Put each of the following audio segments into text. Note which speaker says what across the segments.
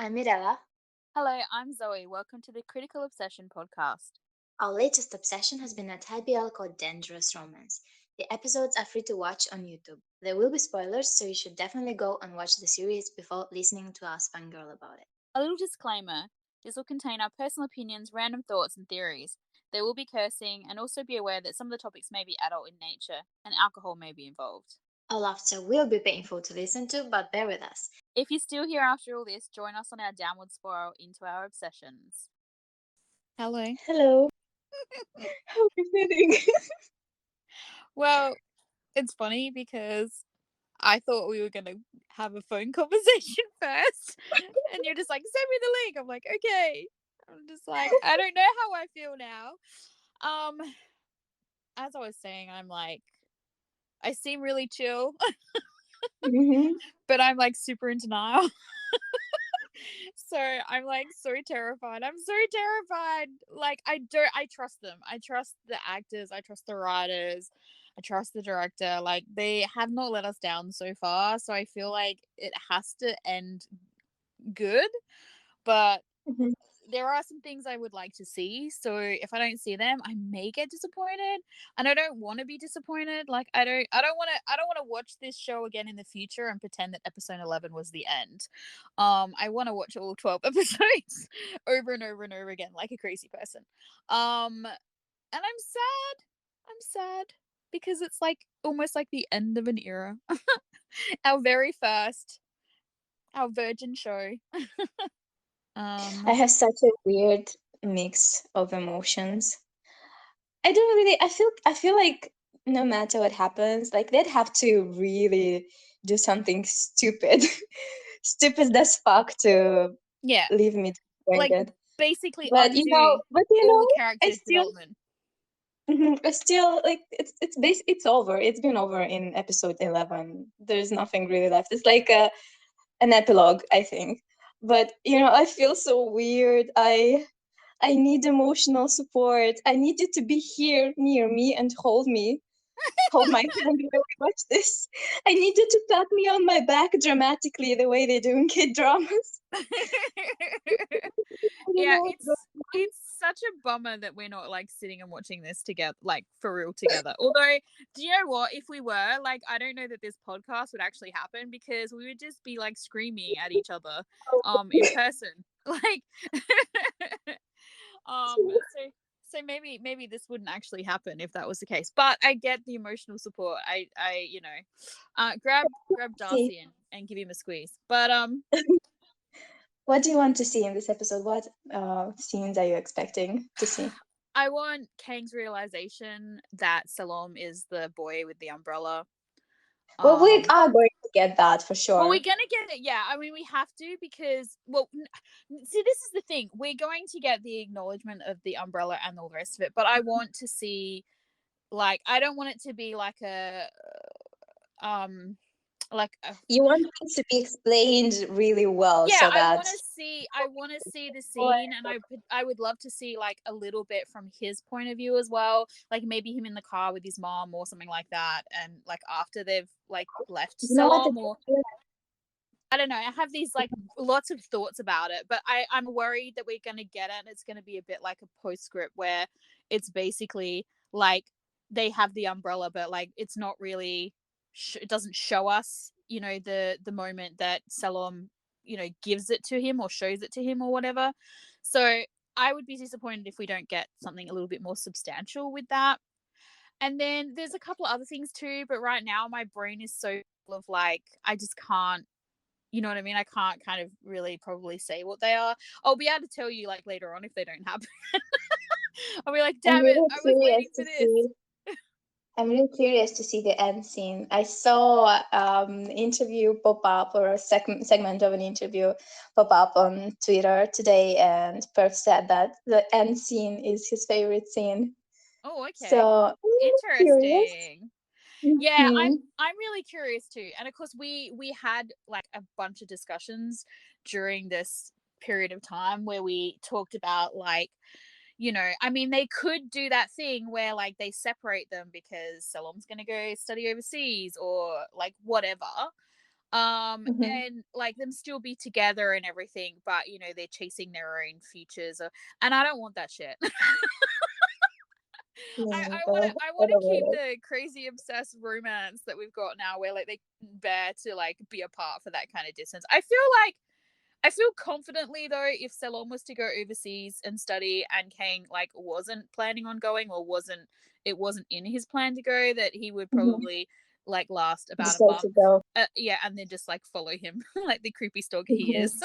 Speaker 1: I'm Mirella.
Speaker 2: Hello, I'm Zoe. Welcome to the Critical Obsession podcast.
Speaker 1: Our latest obsession has been a title called Dangerous Romance. The episodes are free to watch on YouTube. There will be spoilers, so you should definitely go and watch the series before listening to us fangirl about it.
Speaker 2: A little disclaimer, this will contain our personal opinions, random thoughts, and theories. There will be cursing, and also be aware that some of the topics may be adult in nature, and alcohol may be involved.
Speaker 1: Our laughter will be painful to listen to, but bear with us.
Speaker 2: If you're still here after all this, join us on our downward spiral into our obsessions. Hello.
Speaker 1: Hello. How are you feeling?
Speaker 2: Well, it's funny because I thought we were going to have a phone conversation first, and you're just like, send me the link. I'm like, okay. I'm just like, I don't know how I feel now. As I was saying, I'm like, I seem really chill, but I'm like super in denial. So I'm like so terrified. I'm so terrified. Like I trust them. I trust the actors. I trust the writers. I trust the director. Like they have not let us down so far. So I feel like it has to end good. But
Speaker 1: Mhm.
Speaker 2: there are some things I would like to see. So if I don't see them, I may get disappointed. And I don't want to be disappointed. Like I don't want to watch this show again in the future and pretend that episode 11 was the end. I want to watch all 12 episodes over and over and over again like a crazy person. And I'm sad. I'm sad because it's like almost like the end of an era. Our very first, our virgin show.
Speaker 1: I
Speaker 2: um
Speaker 1: have such a weird mix of emotions. I don't really. I feel like no matter what happens, like they'd have to really do something stupid, stupid as fuck to
Speaker 2: yeah,
Speaker 1: leave me
Speaker 2: like
Speaker 1: disappointed.
Speaker 2: basically
Speaker 1: But
Speaker 2: undo all the
Speaker 1: I
Speaker 2: characters'
Speaker 1: still,
Speaker 2: development.
Speaker 1: I still like it's over. It's been over in episode 11. There's nothing really left. It's like an epilogue, I think. But I feel so weird. I need emotional support. I need you to be here near me and hold my hand while we watch this. I need you to pat me on my back dramatically the way they do in kid dramas. I don't
Speaker 2: Yeah,
Speaker 1: know what's
Speaker 2: it's such a bummer that we're not like sitting and watching this together, like for real together. Although, do you know what? If we were, like, I don't know that this podcast would actually happen because we would just be like screaming at each other, in person, like, so maybe this wouldn't actually happen if that was the case. But I get the emotional support. Grab
Speaker 1: see.
Speaker 2: Darcy and give him a squeeze. But
Speaker 1: What do you want to see in this episode? What scenes are you expecting to see?
Speaker 2: I want Kang's realization that Salom is the boy with the umbrella.
Speaker 1: Well, we
Speaker 2: Um,
Speaker 1: are going to get that for
Speaker 2: well, we're
Speaker 1: sure.
Speaker 2: gonna get it. Yeah, I mean, we have to because, well, see, this is the thing. We're going to get the acknowledgement of the umbrella and all the rest of it, but I want to see, like, I don't want it to be um, like a
Speaker 1: You want things to be explained really well
Speaker 2: yeah,
Speaker 1: so that
Speaker 2: I want to see the scene, and I would love to see like a little bit from his point of view as well, like maybe him in the car with his mom or something like that, and like after they've like left
Speaker 1: you know what
Speaker 2: Salom, or I don't know. I have these like lots of thoughts about it, but I'm worried that we're going to get it and it's going to be a bit like a postscript where it's basically like they have the umbrella, but like it's not really it doesn't show us, the moment that Salom, gives it to him or shows it to him or whatever. So I would be disappointed if we don't get something a little bit more substantial with that. And then there's a couple other things too, but right now my brain is so full of like I just can't, you know what I mean? I can't kind of really probably say what they are. I'll be able to tell you like later on if they don't happen. I'll be like,
Speaker 1: I'm
Speaker 2: damn it,
Speaker 1: really
Speaker 2: I was
Speaker 1: curious
Speaker 2: waiting for
Speaker 1: to
Speaker 2: this.
Speaker 1: see. I'm really curious to see the end scene. I saw interview pop up or a segment of an interview pop up on Twitter today, and Perth said that the end scene is his favorite scene.
Speaker 2: Oh, okay.
Speaker 1: So I'm really curious.
Speaker 2: Interesting. Yeah,
Speaker 1: Mhm.
Speaker 2: I'm really curious too. And of course we had like a bunch of discussions during this period of time where we talked about like, I mean, they could do that thing where like they separate them because Salom's going to go study overseas or like whatever.
Speaker 1: Mm-hmm.
Speaker 2: And like them still be together and everything, but you know they're chasing their own futures, and I don't want that shit.
Speaker 1: Yeah,
Speaker 2: I want to keep
Speaker 1: overrated.
Speaker 2: the crazy obsessed romance that we've got now, where like they can bear to like be apart for that kind of distance. I feel confidently though, if Salon was to go overseas and study, and Kang like wasn't planning on going, or wasn't in his plan to go, that he would
Speaker 1: Mm-hmm.
Speaker 2: probably like last about a
Speaker 1: Decide to
Speaker 2: month.
Speaker 1: go.
Speaker 2: Yeah, and then just like follow him like the creepy stalker he
Speaker 1: Mm-hmm.
Speaker 2: is.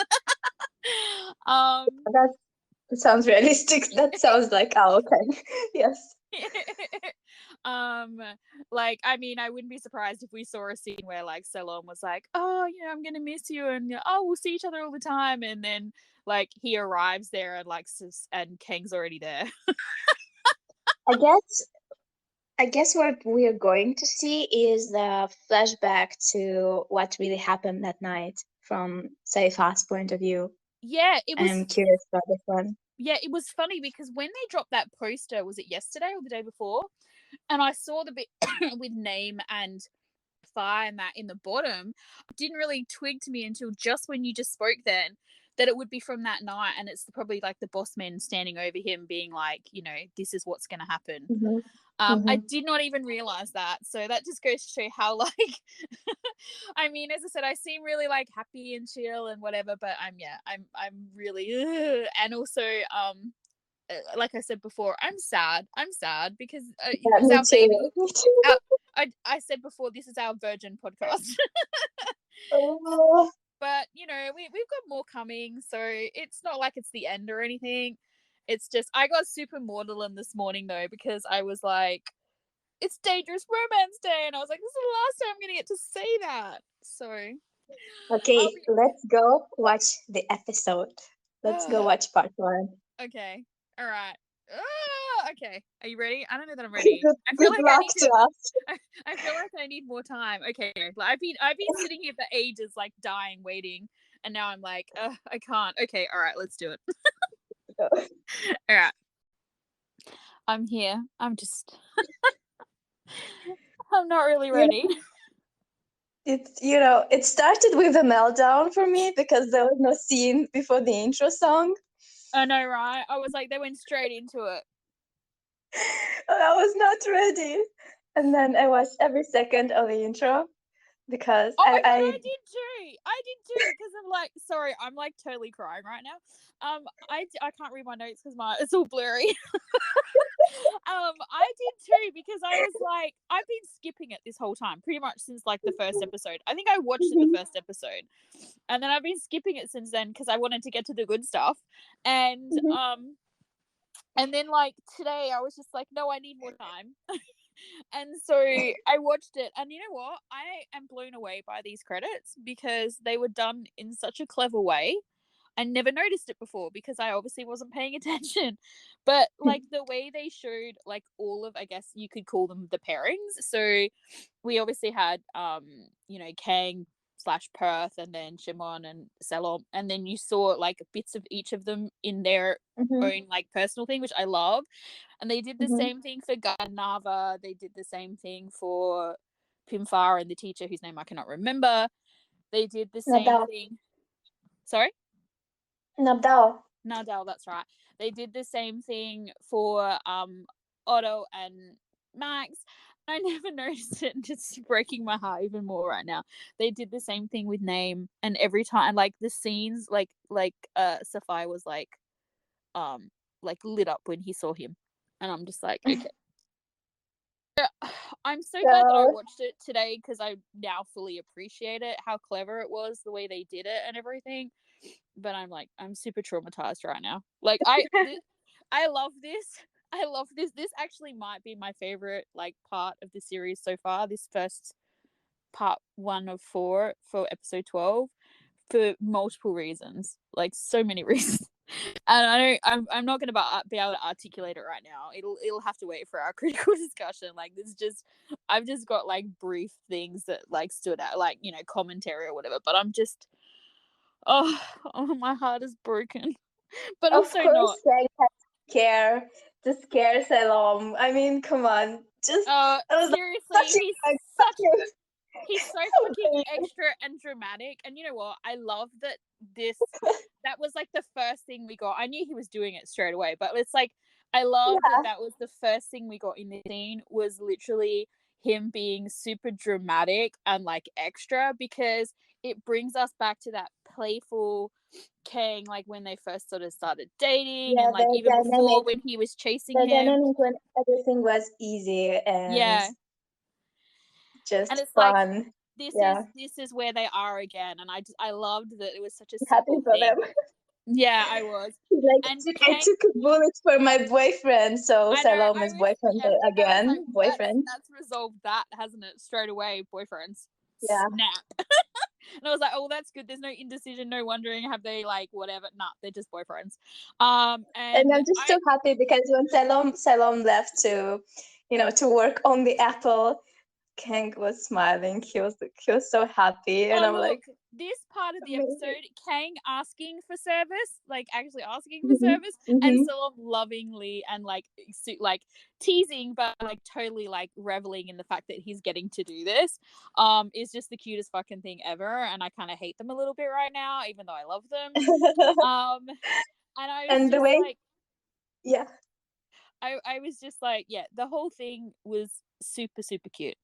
Speaker 2: um
Speaker 1: That sounds realistic. That sounds like our kind. Yes.
Speaker 2: um like I mean, I wouldn't be surprised if we saw a scene where like Salon was like, oh, you know, I'm gonna miss you, and oh, we'll see each other all the time, and then like he arrives there and like and Kang's already there.
Speaker 1: I guess I guess what we're going to see is the flashback to what really happened that night from Saifa's point of view.
Speaker 2: Yeah,
Speaker 1: I'm curious about this one.
Speaker 2: it was funny because when they dropped that poster, was it yesterday or the day before, and I saw the bit with name and fire and that in the bottom, it didn't really twig to me until just when you just spoke then, that it would be from that night, and it's probably like the boss man standing over him being like, you know, this is what's going to happen.
Speaker 1: Mm-hmm.
Speaker 2: I
Speaker 1: Mm-hmm.
Speaker 2: did not even realize that, so that just goes to show how like I mean, as I said, I seem really like happy and chill and whatever, but I'm really and also like I said before, I'm sad because it
Speaker 1: Yeah,
Speaker 2: was
Speaker 1: me
Speaker 2: our
Speaker 1: too.
Speaker 2: baby.
Speaker 1: Me too.
Speaker 2: I said before, this is our virgin podcast.
Speaker 1: Oh,
Speaker 2: But you know, we've got more coming, so it's not like it's the end or anything. It's just I got super maudlin this morning though, because I was like, it's Dangerous Romance Day, and I was like, this is the last time I'm gonna get to say that. So I'll
Speaker 1: okay,
Speaker 2: be
Speaker 1: let's go watch the episode. Let's go watch part one.
Speaker 2: okay. All right. Okay. Are you ready? I don't know that I'm ready.
Speaker 1: Good,
Speaker 2: I feel
Speaker 1: good
Speaker 2: like I
Speaker 1: luck
Speaker 2: need to.
Speaker 1: to us.
Speaker 2: I feel like I need more time. Okay. Like, I've been sitting here for ages, like dying, waiting, and now I'm like, I can't. Okay. All right. Let's do it. All right. I'm here. I'm just. I'm not really
Speaker 1: You
Speaker 2: ready.
Speaker 1: know, it started with a meltdown for me because there was no scene before the intro song.
Speaker 2: I know, right? I was like, they went straight into it.
Speaker 1: I was not ready. And then I watched every second of the intro because
Speaker 2: Oh my god,
Speaker 1: I
Speaker 2: I did too. I did too because I'm like, sorry, I'm like totally crying right now. I can't read my notes because it's all blurry. I did too because I was like, I've been skipping it this whole time, pretty much since like the first episode. I think I watched it the first episode, and then I've been skipping it since then because I wanted to get to the good stuff, and
Speaker 1: Mhm,
Speaker 2: um, and then like today I was just like, no, I need more time. And so I watched it, and you know what? I am blown away by these credits because they were done in such a clever way. I never noticed it before because I obviously wasn't paying attention. But like the way they showed like all of, I guess you could call them the pairings. So we obviously had you know, Kang slash Perth, and then Chimon and Selom, and then you saw like bits of each of them in their
Speaker 1: mhm,
Speaker 2: own like personal thing, which I love. And they did the
Speaker 1: mhm.
Speaker 2: same thing for Nava. They did the same thing for Pimfar and the teacher whose name I cannot remember. They did the same
Speaker 1: Nadal.
Speaker 2: thing. Sorry?
Speaker 1: Nadal.
Speaker 2: Nadal, that's right. They did the same thing for Otto and Max. I never noticed it, and it's breaking my heart even more right now. They did the same thing with name, and every time like the scenes Sapphire was um like lit up when he saw him. And I'm just like, okay. I'm so glad that I
Speaker 1: So,
Speaker 2: watched it today because I now fully appreciate it, how clever it was, the way they did it and everything. But I'm like, I'm super traumatized right now. Like I love this. I love this. This actually might be my favorite like part of the series so far. This first part 1 of 4 for episode 12 for multiple reasons, like so many reasons. And I don't, I'm not going to be able to articulate it right now. It'll have to wait for our critical discussion. Like this, just I've just got like brief things that like stood out, like you know, commentary or whatever. But I'm just, oh, oh, my heart is broken, but
Speaker 1: of
Speaker 2: also not.
Speaker 1: course, Frank had to scare Salom. I mean, come on. Just, I was like,
Speaker 2: Seriously,
Speaker 1: touch him,
Speaker 2: he's
Speaker 1: like, touch
Speaker 2: such
Speaker 1: him.
Speaker 2: He's so fucking extra and dramatic. And you know what? I love that that was like the first thing we got. I knew he was doing it straight away, but it's like, I love that was the first thing we got in the scene, was literally him being super dramatic and like extra, because it brings us back to that playful Kang, like when they first sort of started dating, and like even before when he was chasing him.
Speaker 1: Dynamic when everything was easy and just
Speaker 2: and it's
Speaker 1: fun.
Speaker 2: Like, this is where they are again, and I loved that it was such a simple thing. Them. Yeah, I was.
Speaker 1: Like, and I took a bullet for my boyfriend, so Salom's boyfriend again. Like, boyfriend.
Speaker 2: That's resolved that, hasn't it? Straight away, boyfriends.
Speaker 1: Yeah.
Speaker 2: Snap. And I was like, oh, that's good. There's no indecision, no wondering, have they like whatever. Nah, they're just boyfriends. And
Speaker 1: I'm just so happy because when Salom left to, to work on the Apple, Kang was smiling. He was so happy, and I'm like,
Speaker 2: this part of the episode, Kang asking for service, like actually asking for service, and Salom lovingly and like teasing, but like totally like reveling in the fact that he's getting to do this, is just the cutest fucking thing ever. And I kind of hate them a little bit right now, even though I love them. And I was just like,
Speaker 1: yeah,
Speaker 2: I was just like, yeah, the whole thing was super, super cute.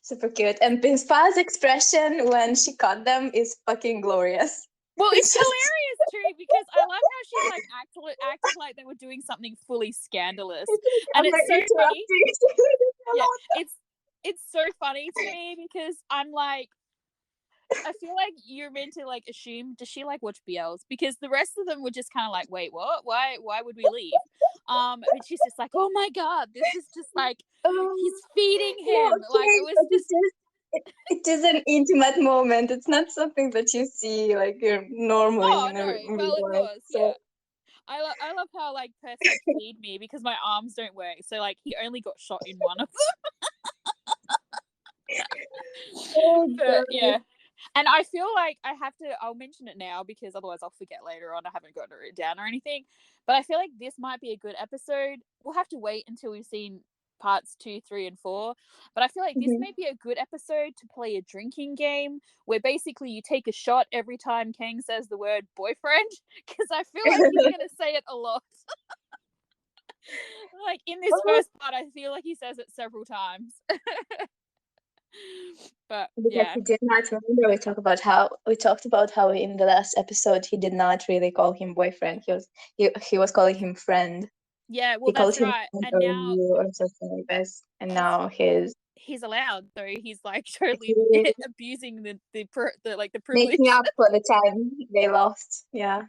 Speaker 1: Super cute. And Pinspa's expression when she caught them is fucking glorious.
Speaker 2: Well, it's hilarious too, because I love how she's like acting like they were doing something fully scandalous, and it's so funny. Yeah, it's so funny to me, because I'm like, I feel like you're meant to like assume, does she like watch BLs? Because the rest of them were just kind of like, wait, what? Why would we leave? But she's just like, oh my god, this is just like, he's feeding him. Like, it was just.
Speaker 1: It is an intimate moment. It's not something that you see like normally in
Speaker 2: well, it was. So. Yeah. I love how like Perth like feed me, because my arms don't work, so like he only got shot in one of them. But, yeah. And I feel like I'll mention it now, because otherwise I'll forget later on. I haven't got it down or anything. But I feel like this might be a good episode. We'll have to wait until we've seen parts 2, 3, and 4. But I feel like this may be a good episode to play a drinking game, where basically you take a shot every time Kang says the word boyfriend, because I feel like he's going to say it a lot. Like in this first part, I feel like he says it several times. But
Speaker 1: because he did not remember, we talked about how in the last episode he did not really call him boyfriend. He was calling him friend.
Speaker 2: Yeah, well, that's right. And now,
Speaker 1: or something like this. And now
Speaker 2: he's allowed, so he's like totally abusing the privilege,
Speaker 1: making up for the time they lost. Yeah.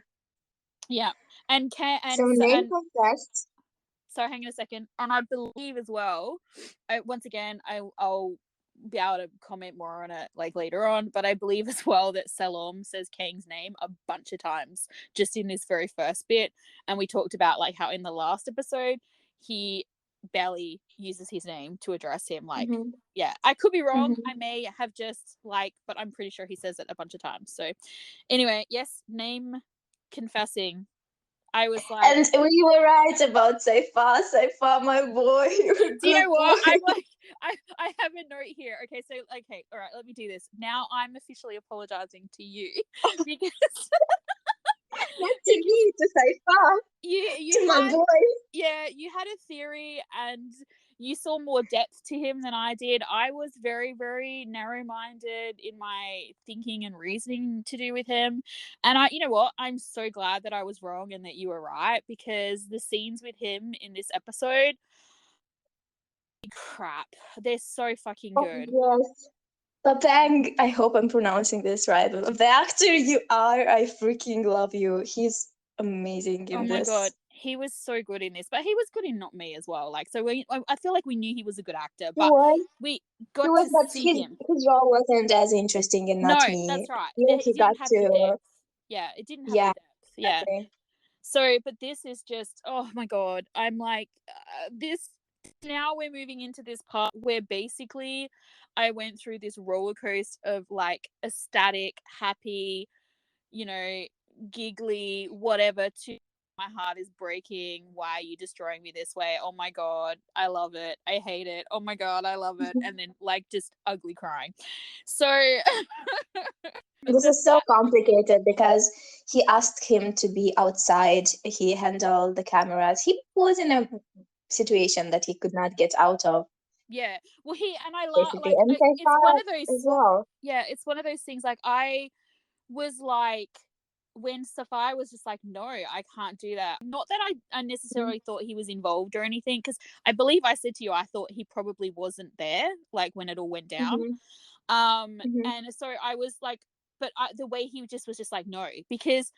Speaker 2: And
Speaker 1: so name contest.
Speaker 2: So hang on a second, and I believe as well, once again, I'll be able to comment more on it like later on, but I believe as well that Salom says Kang's name a bunch of times just in this very first bit. And we talked about like how in the last episode he barely uses his name to address him. Like, yeah, I could be wrong. I may have just like, but I'm pretty sure he says it a bunch of times. So anyway, yes, name confessing. I was like,
Speaker 1: and we were right about Saifa, my boy.
Speaker 2: Do you know what? I'm like, I have a note here. Okay, so all right, let me do this. Now I'm officially apologizing to you, because
Speaker 1: not to me, to Saifa.
Speaker 2: You
Speaker 1: to my boy.
Speaker 2: Yeah, you had a theory and you saw more depth to him than I did. I was very, very narrow-minded in my thinking and reasoning to do with him. And you know what? I'm so glad that I was wrong and that you were right, because the scenes with him in this episode, crap, they're so fucking good.
Speaker 1: Yes. Bang, I hope I'm pronouncing this right. The actor you are, I freaking love you. He's amazing in this.
Speaker 2: Oh my god, he was so good in this, but he was good in Not Me as well. Like, so I feel like we knew he was a good actor, but we got to see him.
Speaker 1: His role wasn't as interesting in Not Me.
Speaker 2: No, that's right. He didn't have the depth. Yeah, it didn't have the depth. Yeah. Okay. So, but this is just, oh my god, I'm like, this. Now we're moving into this part where basically I went through this roller coaster of like ecstatic, happy, giggly, whatever, to my heart is breaking. Why are you destroying me this way? Oh my God, I love it. I hate it. Oh my God, I love it. And then like just ugly crying. So
Speaker 1: This is so complicated because he asked him to be outside. He handled the cameras. He was in a situation that he could not get out of,
Speaker 2: yeah. Well, and I love
Speaker 1: basically.
Speaker 2: like
Speaker 1: And so
Speaker 2: it's one
Speaker 1: far
Speaker 2: of
Speaker 1: as
Speaker 2: those.
Speaker 1: well.
Speaker 2: Yeah, it's one of those things. Like I was like, when Sapphire was just like, no, I can't do that. Not that I necessarily thought he was involved or anything, because I believe I said to you I thought he probably wasn't there, like when it all went down.
Speaker 1: Mm-hmm. Mm-hmm.
Speaker 2: And so I was like, but the way he just was just like, no, because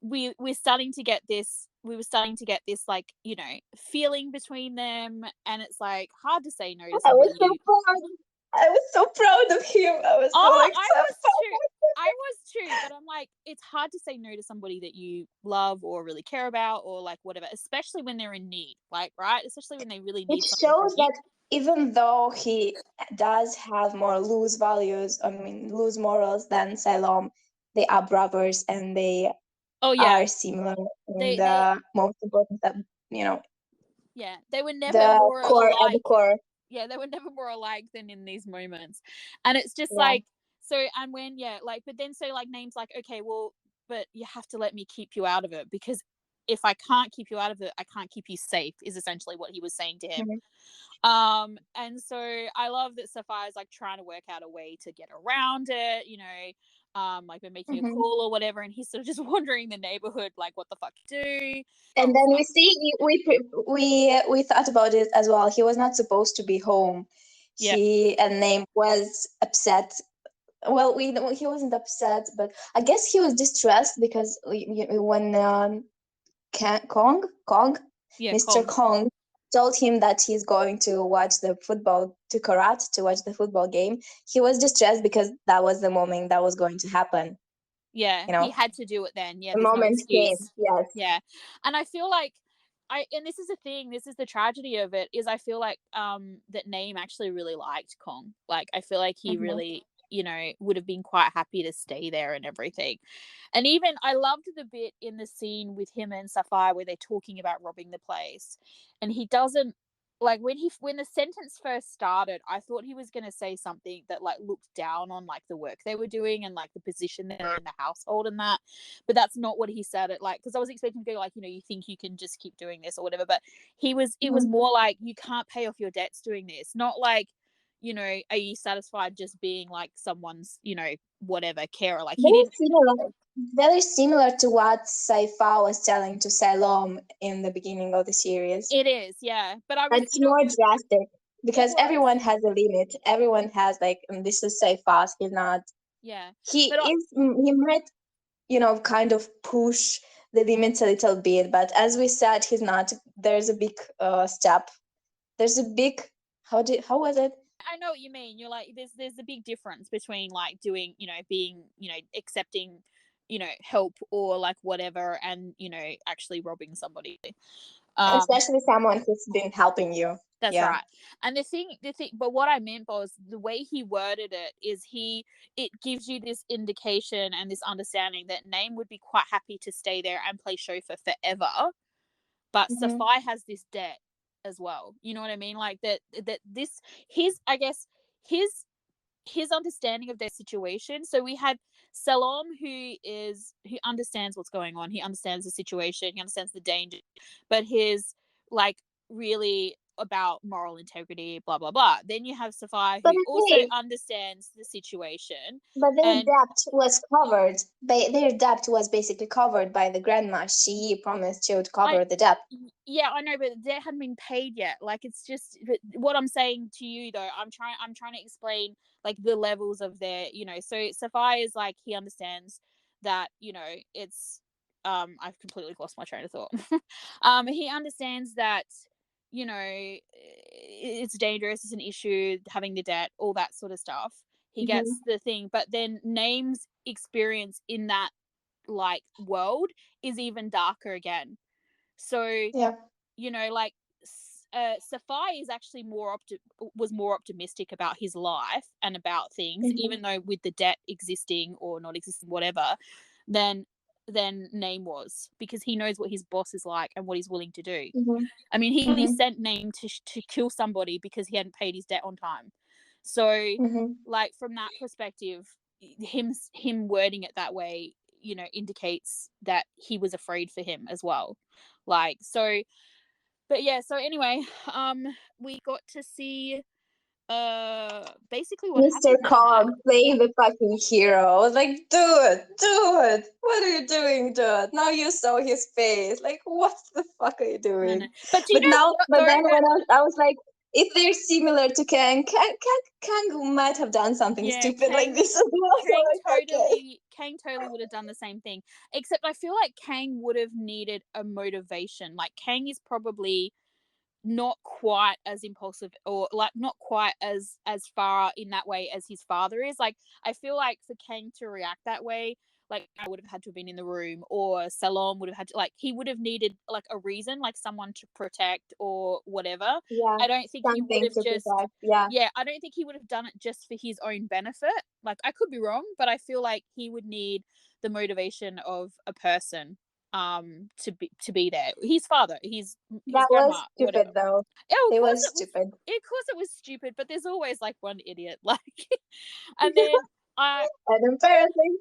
Speaker 2: we're starting to get this. We were starting to get this, like, you know, feeling between them, and it's like hard to say no to
Speaker 1: I
Speaker 2: somebody
Speaker 1: was so
Speaker 2: you.
Speaker 1: proud. I was so proud of him. I was so
Speaker 2: Oh,
Speaker 1: like,
Speaker 2: I
Speaker 1: so
Speaker 2: was too. I was too, but I'm like, it's hard to say no to somebody that you love or really care about or like whatever, especially when they're in need, like, right? Especially when they really
Speaker 1: it
Speaker 2: need something from
Speaker 1: shows
Speaker 2: you.
Speaker 1: that even though he does have more loose values, I mean, loose morals than Salom, they are brothers and they
Speaker 2: Oh yeah,
Speaker 1: are similar in
Speaker 2: they
Speaker 1: the most important, you know,
Speaker 2: yeah, they were never
Speaker 1: the
Speaker 2: more
Speaker 1: core at the
Speaker 2: alike.
Speaker 1: core.
Speaker 2: Yeah, they were never more alike than in these moments. And it's just
Speaker 1: Yeah.
Speaker 2: like, so, and when, yeah, like, but then so like names like, okay, well, but you have to let me keep you out of it, because if I can't keep you out of it, I can't keep you safe, is essentially what he was saying to him.
Speaker 1: Mhm.
Speaker 2: And so I love that Sapphire's like trying to work out a way to get around it, you know, like we're making a
Speaker 1: Mhm.
Speaker 2: call or whatever, and he's sort of just wandering the neighborhood, like, what the fuck do?
Speaker 1: And
Speaker 2: Oh,
Speaker 1: then we see we thought about it as well. He was not supposed to be home.
Speaker 2: yeah,
Speaker 1: He and Name was upset. Well, he wasn't upset, but I guess he was distressed because when Kong,
Speaker 2: yeah,
Speaker 1: Mr.
Speaker 2: Kong.
Speaker 1: Kong told him that he's going to watch the football to Karat to watch the football game. He was distressed because that was the moment that was going to happen.
Speaker 2: Yeah,
Speaker 1: You
Speaker 2: he
Speaker 1: know,
Speaker 2: had to do it then. Yeah,
Speaker 1: the
Speaker 2: there's no
Speaker 1: moment came.
Speaker 2: excuse.
Speaker 1: Yes.
Speaker 2: Yeah. And I feel like and this is the thing, this is the tragedy of it, is I feel like that Naeem actually really liked Kong. Like I feel like he
Speaker 1: Hmm.
Speaker 2: really, you know, would have been quite happy to stay there and everything. And even I loved the bit in the scene with him and Sapphire where they're talking about robbing the place. And he doesn't, like, when the sentence first started, I thought he was going to say something that like looked down on like the work they were doing and like the position they're in the household and that, but that's not what he said. It like, because I was expecting to go like, you know, you think you can just keep doing this or whatever, but it was
Speaker 1: Hmm.
Speaker 2: more like, you can't pay off your debts doing this, not like, you know, are you satisfied just being like someone's, you know, whatever carer? Like he
Speaker 1: Very
Speaker 2: didn't.
Speaker 1: similar, very similar to what Saifa was telling to Salom in the beginning of the series.
Speaker 2: It is, yeah, but I was,
Speaker 1: That's
Speaker 2: you know,
Speaker 1: more drastic
Speaker 2: it
Speaker 1: because
Speaker 2: was,
Speaker 1: everyone has a limit. Everyone has like, this is Saifa. He's not.
Speaker 2: yeah,
Speaker 1: He
Speaker 2: but
Speaker 1: is. He might, kind of push the limits a little bit, but as we said, he's not. There's a big step. There's a big. How was it?
Speaker 2: I know what you mean. You're like, there's a big difference between like doing, you know, being, you know, accepting, you know, help or like whatever, and you know, actually robbing somebody. Um,
Speaker 1: Especially someone who's been helping you.
Speaker 2: that's
Speaker 1: Yeah.
Speaker 2: right. And but what I meant was the way he worded it is it gives you this indication and this understanding that Name would be quite happy to stay there and play chauffeur forever, but
Speaker 1: Hmm.
Speaker 2: Sapphi has this debt as well. You know what I mean? Like that this his I guess his understanding of their situation. So we had Salom, who understands what's going on. He understands the situation. He understands the danger, but his like really about moral integrity, blah blah blah. Then you have Saphir,
Speaker 1: But
Speaker 2: who also
Speaker 1: hey,
Speaker 2: understands the situation,
Speaker 1: but their
Speaker 2: and
Speaker 1: debt was covered. Their debt was basically covered by the grandma. She promised she would
Speaker 2: I
Speaker 1: cover the debt.
Speaker 2: yeah, I know, but that hadn't been paid yet. Like it's just what I'm saying to you though. I'm trying to explain like the levels of their, you know. So Sapphire is like, he understands that, you know, it's I've completely lost my train of thought. He understands that, you know, it's dangerous, it's an issue, having the debt, all that sort of stuff. He
Speaker 1: Hmm.
Speaker 2: gets the thing, but then Name's experience in that like world is even darker again. So,
Speaker 1: Yeah.
Speaker 2: you know, like Sapphire is actually was more optimistic about his life and about things,
Speaker 1: Hmm.
Speaker 2: even though with the debt existing or not existing, whatever, than than Name was, because he knows what his boss is like and what he's willing to do.
Speaker 1: Mm-hmm.
Speaker 2: I mean, he
Speaker 1: Mm-hmm.
Speaker 2: sent Name to kill somebody because he hadn't paid his debt on time. So,
Speaker 1: Mm-hmm.
Speaker 2: like, from that perspective, him wording it that way, you know, indicates that he was afraid for him as well. Like, so, but yeah, so anyway, we got to see basically what
Speaker 1: Mr.
Speaker 2: happened that night.
Speaker 1: Kong playing the fucking hero. I was like, dude, what are you doing, dude? Now you saw his face. Like, what the fuck are you
Speaker 2: I know.
Speaker 1: doing?
Speaker 2: But do you
Speaker 1: But
Speaker 2: know
Speaker 1: now,
Speaker 2: what
Speaker 1: but
Speaker 2: though?
Speaker 1: then
Speaker 2: That
Speaker 1: when I was like, if they're similar to Kang might have done something
Speaker 2: yeah,
Speaker 1: stupid like this as well. So like, okay.
Speaker 2: Kang totally would have done the same thing. Except I feel like Kang would have needed a motivation. Like, Kang is probably not quite as impulsive, or like not quite as far in that way as his father is. Like, I feel like for Kang to react that way, like, I would have had to have been in the room, or Salom would have had to, like, he would have needed like a reason, like someone to protect or whatever.
Speaker 1: Yeah,
Speaker 2: I don't think he would
Speaker 1: something
Speaker 2: have
Speaker 1: to
Speaker 2: just,
Speaker 1: protect. Yeah,
Speaker 2: yeah, I don't think he would have done it just for his own benefit. Like, I could be wrong, but I feel like he would need the motivation of a person to be there. His father, his
Speaker 1: that was
Speaker 2: grandma, whatever.
Speaker 1: stupid though.
Speaker 2: Oh, of
Speaker 1: It
Speaker 2: course
Speaker 1: was
Speaker 2: it was.
Speaker 1: stupid.
Speaker 2: Of course it was stupid, but there's always like one idiot, like. And then I,
Speaker 1: And apparently,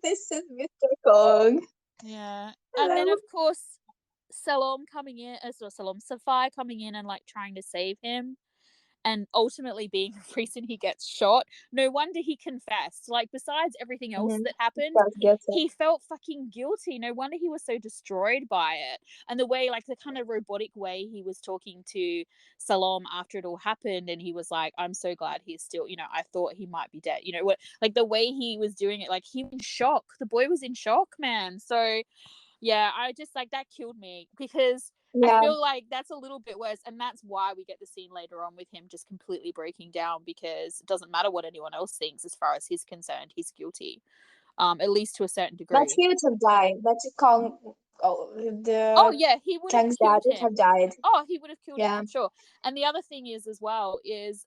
Speaker 1: this is Mr. Kong.
Speaker 2: yeah, and then
Speaker 1: Hello.
Speaker 2: of course, Salom coming in, Safai coming in and like trying to save him, and ultimately being the reason he gets shot. No wonder he confessed. Like, besides everything else
Speaker 1: Mm-hmm.
Speaker 2: that happened,
Speaker 1: Felt guilty.
Speaker 2: he felt fucking guilty. No wonder he was so destroyed by it. And the way, like, the kind of robotic way he was talking to Salom after it all happened, and he was like, I'm so glad he's still, you know, I thought he might be dead. You know, what, like, the way he was doing it, like, he was in shock. The boy was in shock, man. So yeah, I just, like, that killed me, because I
Speaker 1: Yeah,
Speaker 2: feel like that's a little bit worse, and that's why we get the scene later on with him just completely breaking down, because it doesn't matter what anyone else thinks. As far as he's concerned, he's guilty, at least to a certain
Speaker 1: but
Speaker 2: degree.
Speaker 1: he would have died. But Kong, oh,
Speaker 2: Oh
Speaker 1: the
Speaker 2: yeah, he would have
Speaker 1: Kang's dad
Speaker 2: killed
Speaker 1: would have
Speaker 2: him.
Speaker 1: died.
Speaker 2: Oh, he would have killed him
Speaker 1: Yeah.
Speaker 2: for sure. And the other thing is, as well, is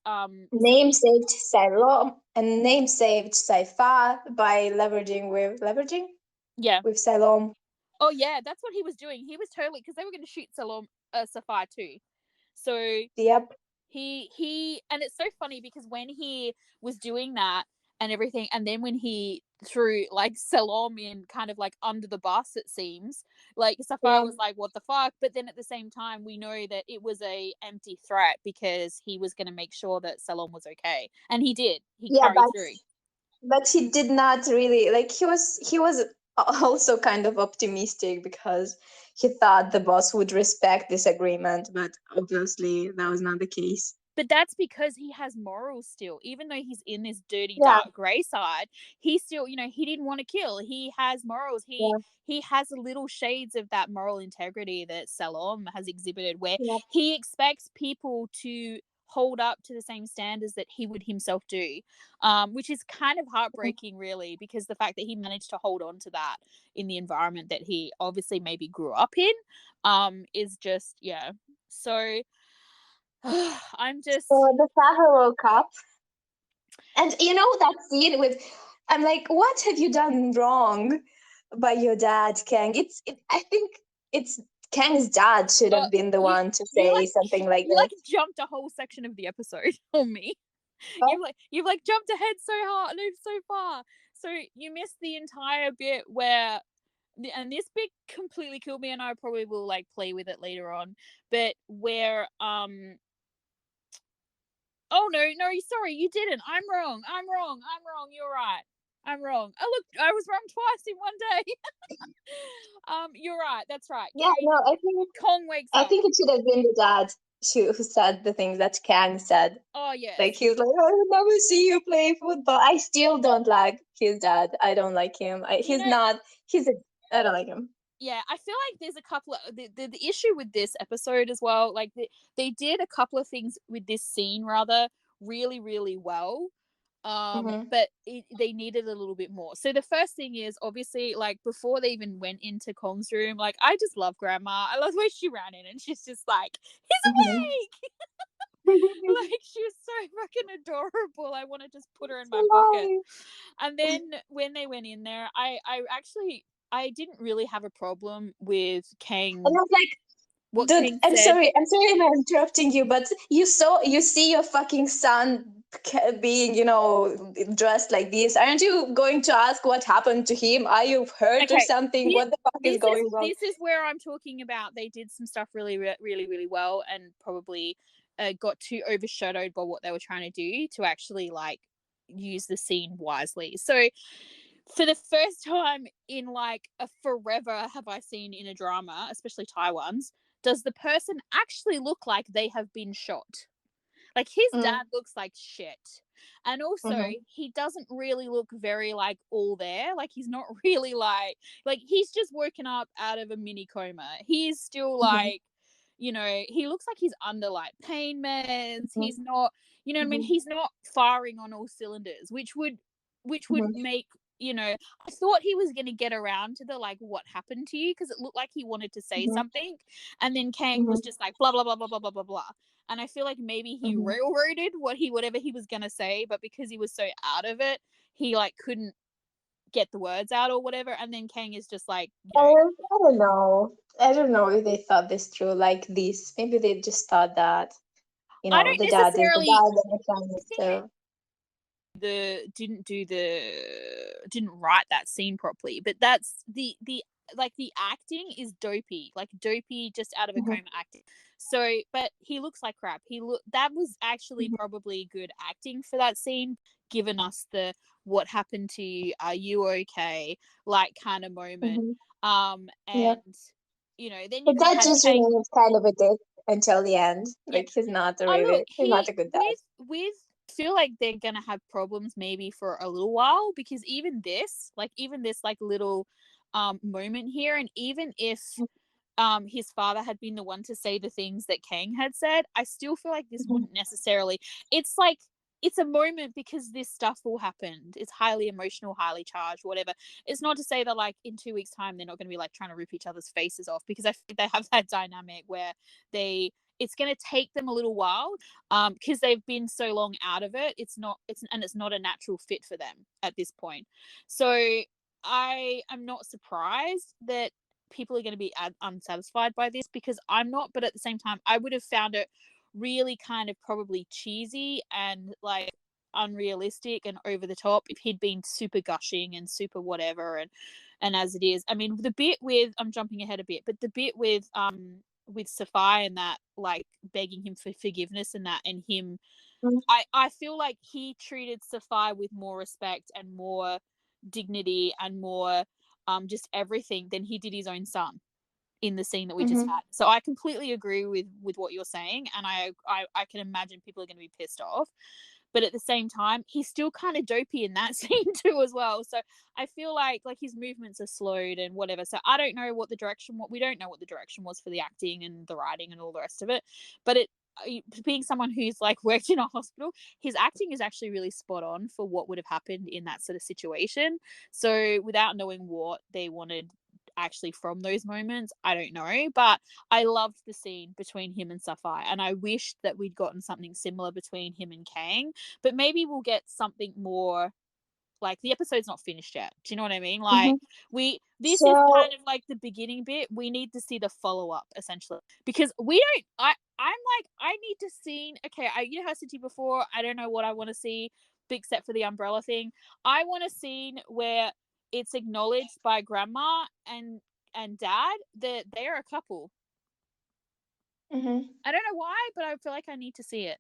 Speaker 1: Name saved Salom and name saved Saifa by leveraging
Speaker 2: yeah.
Speaker 1: with Salom.
Speaker 2: Oh yeah, that's what he was doing. He was totally, because they were going to shoot Salom, Safai too. So
Speaker 1: Yep.
Speaker 2: he and it's so funny, because when he was doing that and everything, and then when he threw like Salom in kind of like under the bus, it seems like Safar
Speaker 1: Yeah.
Speaker 2: was like, what the fuck? But then at the same time, we know that it was a empty threat, because he was going to make sure that Salom was okay, and he did. He
Speaker 1: Yeah,
Speaker 2: carried through.
Speaker 1: but he did not really like he was also kind of optimistic because he thought the boss would respect this agreement, but obviously that was not the case.
Speaker 2: But that's because he has morals still. Even though he's in this dirty,
Speaker 1: Yeah,
Speaker 2: dark grey side, he still, you know, he didn't want to kill. He has morals. He
Speaker 1: yeah,
Speaker 2: he has little shades of that moral integrity that Salom has exhibited, where
Speaker 1: yeah.
Speaker 2: he expects people to hold up to the same standards that he would himself do, which is kind of heartbreaking, really, because the fact that he managed to hold on to that in the environment that he obviously maybe grew up in, is just, yeah. So I'm
Speaker 1: So
Speaker 2: just,
Speaker 1: the Sahara woke up, and you know that scene with, I'm like, what have you done wrong by your dad, Kang? I think it's Kang's dad should
Speaker 2: uh,
Speaker 1: have been the
Speaker 2: you
Speaker 1: one to
Speaker 2: you
Speaker 1: say
Speaker 2: like
Speaker 1: something like
Speaker 2: you like
Speaker 1: this.
Speaker 2: jumped a whole section of the episode on me.
Speaker 1: But
Speaker 2: You've like jumped ahead so hard, no, so far. So you missed the entire bit where, and this bit completely killed me, and I probably will like play with it later on. But where oh no, sorry, you didn't. I'm wrong. You're right. I'm wrong. Oh look, I was wrong twice in one day. You're right. That's right.
Speaker 1: yeah, no,
Speaker 2: Kong wakes
Speaker 1: I
Speaker 2: up.
Speaker 1: think it should have been the dad who said the things that Kang said.
Speaker 2: Oh yes.
Speaker 1: Like he was like, I will never see you play football. I still don't like his dad. I don't like him.
Speaker 2: You
Speaker 1: He's
Speaker 2: know,
Speaker 1: not. I don't like him.
Speaker 2: yeah, I feel like there's a couple of the issue with this episode as well. Like they did a couple of things with this scene rather really really well.
Speaker 1: Mm-hmm.
Speaker 2: But they needed a little bit more. So the first thing is obviously, like, before they even went into Kong's room, like, I just love Grandma. I love the way she ran in and she's just like, he's
Speaker 1: Mm-hmm.
Speaker 2: awake. Like, she was so fucking adorable. I want to just put her in my pocket.
Speaker 1: Alive.
Speaker 2: And then when they went in there, I actually I didn't really have a problem with
Speaker 1: And
Speaker 2: Kang,
Speaker 1: I'm like,
Speaker 2: what
Speaker 1: dude,
Speaker 2: Kang
Speaker 1: I'm
Speaker 2: said.
Speaker 1: sorry, I'm interrupting you, but you see your fucking son being, dressed like this. Aren't you going to ask what happened to him? Are you hurt or
Speaker 2: Okay,
Speaker 1: something? What the fuck is going on?
Speaker 2: this is where I'm talking about. They did some stuff really, really, really well, and probably got too overshadowed by what they were trying to do to actually like use the scene wisely. So for the first time in like a forever have I seen in a drama, especially Taiwan's, does the person actually look like they have been shot? Like his dad
Speaker 1: Mm,
Speaker 2: looks like shit. And also
Speaker 1: mm-hmm,
Speaker 2: he doesn't really look very like all there. Like he's not really like he's just woken up out of a mini coma. He's still
Speaker 1: mm-hmm,
Speaker 2: like, he looks like he's under like pain meds.
Speaker 1: mm-hmm,
Speaker 2: He's not, you know what I mean?
Speaker 1: mm-hmm,
Speaker 2: He's not firing on all cylinders, which would
Speaker 1: mm-hmm,
Speaker 2: make, I thought he was going to get around to the like what happened to you, because it looked like he wanted to say
Speaker 1: mm-hmm,
Speaker 2: something, and then Kang was
Speaker 1: mm-hmm,
Speaker 2: just like blah blah blah blah blah blah blah blah. And I feel like maybe he
Speaker 1: mm-hmm.
Speaker 2: railroaded whatever he was gonna say, but because he was so out of it, he like couldn't get the words out or whatever. And then Kang is just like,
Speaker 1: I don't know. I don't know if they thought this through like this. Maybe they just thought that,
Speaker 2: I don't
Speaker 1: the dad is the
Speaker 2: necessarily
Speaker 1: dad and the son is
Speaker 2: think
Speaker 1: the.
Speaker 2: didn't write that scene properly, but that's the like the acting is dopey just out of a
Speaker 1: Mhm,
Speaker 2: coma acting. So but he looks like crap. That was actually
Speaker 1: mhm,
Speaker 2: probably good acting for that scene, given us the what happened to you, are you okay, like kind of moment.
Speaker 1: mhm. Yeah.
Speaker 2: And then you
Speaker 1: But
Speaker 2: could have
Speaker 1: that
Speaker 2: had
Speaker 1: just
Speaker 2: Kang.
Speaker 1: remains kind of a dick until the end.
Speaker 2: Yeah.
Speaker 1: Like he's not a
Speaker 2: Oh look,
Speaker 1: he's not a good dad.
Speaker 2: with feel like they're gonna have problems maybe for a little while, because even this like little moment here, and even if his father had been the one to say the things that Kang had said, I still feel like this
Speaker 1: Mhm,
Speaker 2: wouldn't necessarily. It's like it's a moment because this stuff will happen. It's highly emotional, highly charged, whatever. It's not to say that like in 2 weeks' time they're not going to be like trying to rip each other's faces off, because I think they have that dynamic where they it's going to take them a little while, because they've been so long out of it. It's not a natural fit for them at this point. So I am not surprised that people are going to be unsatisfied by this, because I'm not. But at the same time, I would have found it really kind of probably cheesy and like unrealistic and over the top if he'd been super gushing and super whatever. And as it is, I mean, the bit with I'm jumping ahead a bit, but the bit with Safai and that, like begging him for forgiveness and that, and him,
Speaker 1: mhm,
Speaker 2: I feel like he treated Safai with more respect and more dignity and more just everything than he did his own son in the scene that we just
Speaker 1: mhm,
Speaker 2: had. So I completely agree with what you're saying, and I can imagine people are going to be pissed off. But at the same time, he's still kind of dopey in that scene too as well. So I feel like his movements are slowed and whatever. So I don't know what the direction. What we don't know what the direction was for the acting and the writing and all the rest of it. But being someone who's like worked in a hospital, his acting is actually really spot on for what would have happened in that sort of situation. So without knowing what they wanted actually from those moments, I don't know. But I loved the scene between him and Safai, and I wished that we'd gotten something similar between him and Kang. But maybe we'll get something more. Like the episode's not finished yet. Do you know what I mean? Like
Speaker 1: mhm.
Speaker 2: this is
Speaker 1: So,
Speaker 2: kind of like the beginning bit. We need to see the follow up essentially, because we don't. I'm like, I need to see. Okay, how I said to you before, I don't know what I want to see, except for the umbrella thing. I want a scene where it's acknowledged by grandma and dad that they are a couple.
Speaker 1: mhm.
Speaker 2: I don't know why, but I feel like I need to see it.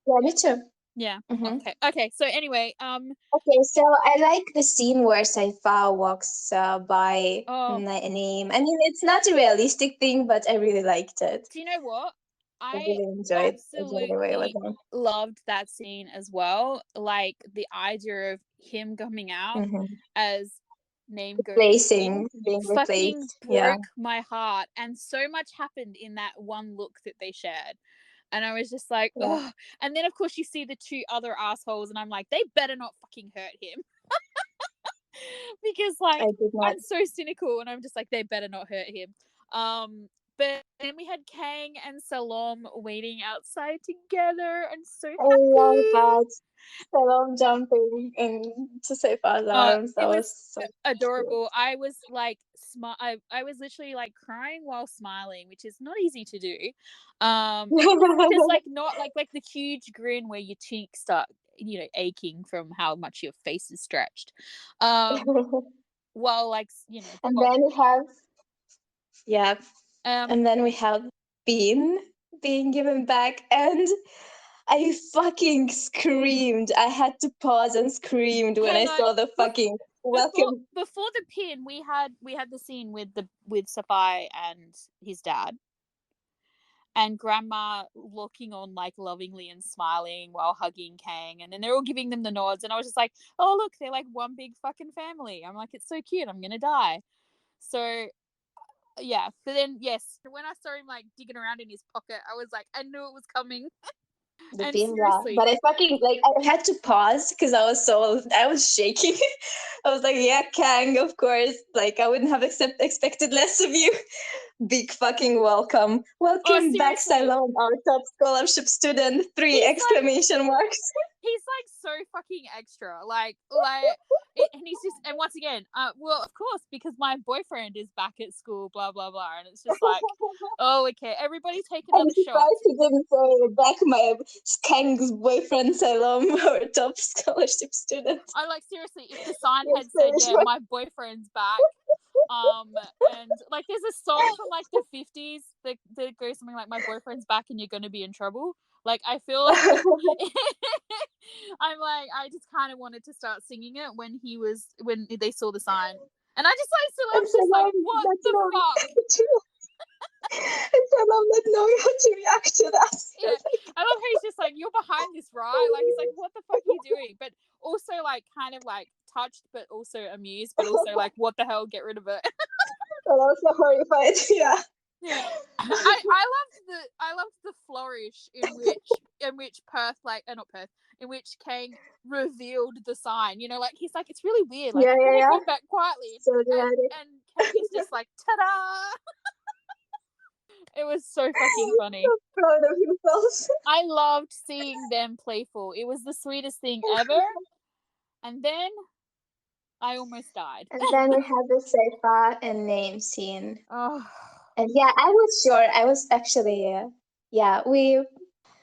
Speaker 1: Yeah, me too.
Speaker 2: Yeah.
Speaker 1: Mhm.
Speaker 2: Okay. So anyway,
Speaker 1: Okay, so I like the scene where Saifa walks by
Speaker 2: oh,
Speaker 1: name. I mean, it's not a realistic thing, but I really liked it.
Speaker 2: do you know what?
Speaker 1: I
Speaker 2: I
Speaker 1: really enjoyed the way it was
Speaker 2: absolutely
Speaker 1: done.
Speaker 2: loved that scene as well. Like the idea of him coming out
Speaker 1: Mm-hmm.
Speaker 2: as name goes in
Speaker 1: Replacing, being
Speaker 2: fucking
Speaker 1: replaced. Yeah.
Speaker 2: broke my heart. And so much happened in that one look that they shared. And I was just like,
Speaker 1: Yeah.
Speaker 2: oh. And then, of course, you see the two other assholes, and I'm like, they better not fucking hurt him. Because,
Speaker 1: I
Speaker 2: like,
Speaker 1: did not.
Speaker 2: I'm so cynical, and I'm just like, they better not hurt him. But then we had Kang and Salom waiting outside together, and so
Speaker 1: I love
Speaker 2: happy.
Speaker 1: that. I love jumping into Seifa's
Speaker 2: Uh,
Speaker 1: arms.
Speaker 2: it
Speaker 1: That was
Speaker 2: was
Speaker 1: so cute.
Speaker 2: adorable. I was like I was literally like crying while smiling, which is not easy to do. Just like not like the huge grin where your cheeks start, aching from how much your face is stretched. While like,
Speaker 1: And
Speaker 2: well,
Speaker 1: then we have, yeah,
Speaker 2: um
Speaker 1: and then we have Bean being given back, and I fucking screamed. I had to pause and screamed when I
Speaker 2: hang on.
Speaker 1: saw the fucking
Speaker 2: Before
Speaker 1: welcome.
Speaker 2: before the pin, we had the scene with Safai and his dad, and Grandma looking on like lovingly and smiling while hugging Kang, and then they're all giving them the nods, and I was just like, oh look, they're like one big fucking family. I'm like, it's so cute. I'm gonna die. So yeah, but then yes, when I saw him like digging around in his pocket, I was like, I knew it was coming.
Speaker 1: The
Speaker 2: And
Speaker 1: pin, yeah.
Speaker 2: seriously,
Speaker 1: But I fucking like I had to pause because I was shaking. I was like, yeah, Kang, of course. Like I wouldn't have expected less of you. Big fucking welcome.
Speaker 2: oh
Speaker 1: Welcome back,
Speaker 2: seriously,
Speaker 1: Cylon, our top scholarship student. Three
Speaker 2: he's like
Speaker 1: exclamation marks.
Speaker 2: he's like so fucking extra, and he's just, and once again, well, of course, because my boyfriend is back at school, blah blah blah, and it's just like, oh, okay, everybody take
Speaker 1: I'm
Speaker 2: another shot.
Speaker 1: surprised he didn't say back my Kang's boyfriend, Salom, our top scholarship student.
Speaker 2: I like seriously, if the sign
Speaker 1: Yes,
Speaker 2: had
Speaker 1: so
Speaker 2: said,
Speaker 1: much
Speaker 2: yeah, my boyfriend's back, and like there's a song from like the 50s that goes something like, my boyfriend's back and you're gonna be in trouble. Like I feel like I'm like, I just kind of wanted to start singing it when they saw the sign, and I just like still, I
Speaker 1: and
Speaker 2: was just like,
Speaker 1: Salom
Speaker 2: what
Speaker 1: not
Speaker 2: the
Speaker 1: knowing
Speaker 2: fuck?
Speaker 1: and Salom not knowing how to react to that.
Speaker 2: Yeah, I love how he's just like, you're behind this, right? Like he's like, what the fuck are you doing? But also like kind of like touched, but also amused, but also like, what the hell? Get rid of it.
Speaker 1: And also horrified. Yeah.
Speaker 2: Yeah, I loved the flourish in which Perth, like not Perth, in which Kang revealed the sign. Like he's like, it's really weird. Like
Speaker 1: Yeah,
Speaker 2: I'm
Speaker 1: yeah,
Speaker 2: gonna
Speaker 1: yeah.
Speaker 2: go back quietly,
Speaker 1: So
Speaker 2: and
Speaker 1: dramatic.
Speaker 2: and Kang is just like, ta-da! It was so fucking funny.
Speaker 1: So proud of himself.
Speaker 2: I loved seeing them playful. It was the sweetest thing ever. And then I almost died.
Speaker 1: And then we had the Seifa and name scene.
Speaker 2: Oh,
Speaker 1: And yeah, I was sure. I was actually, yeah,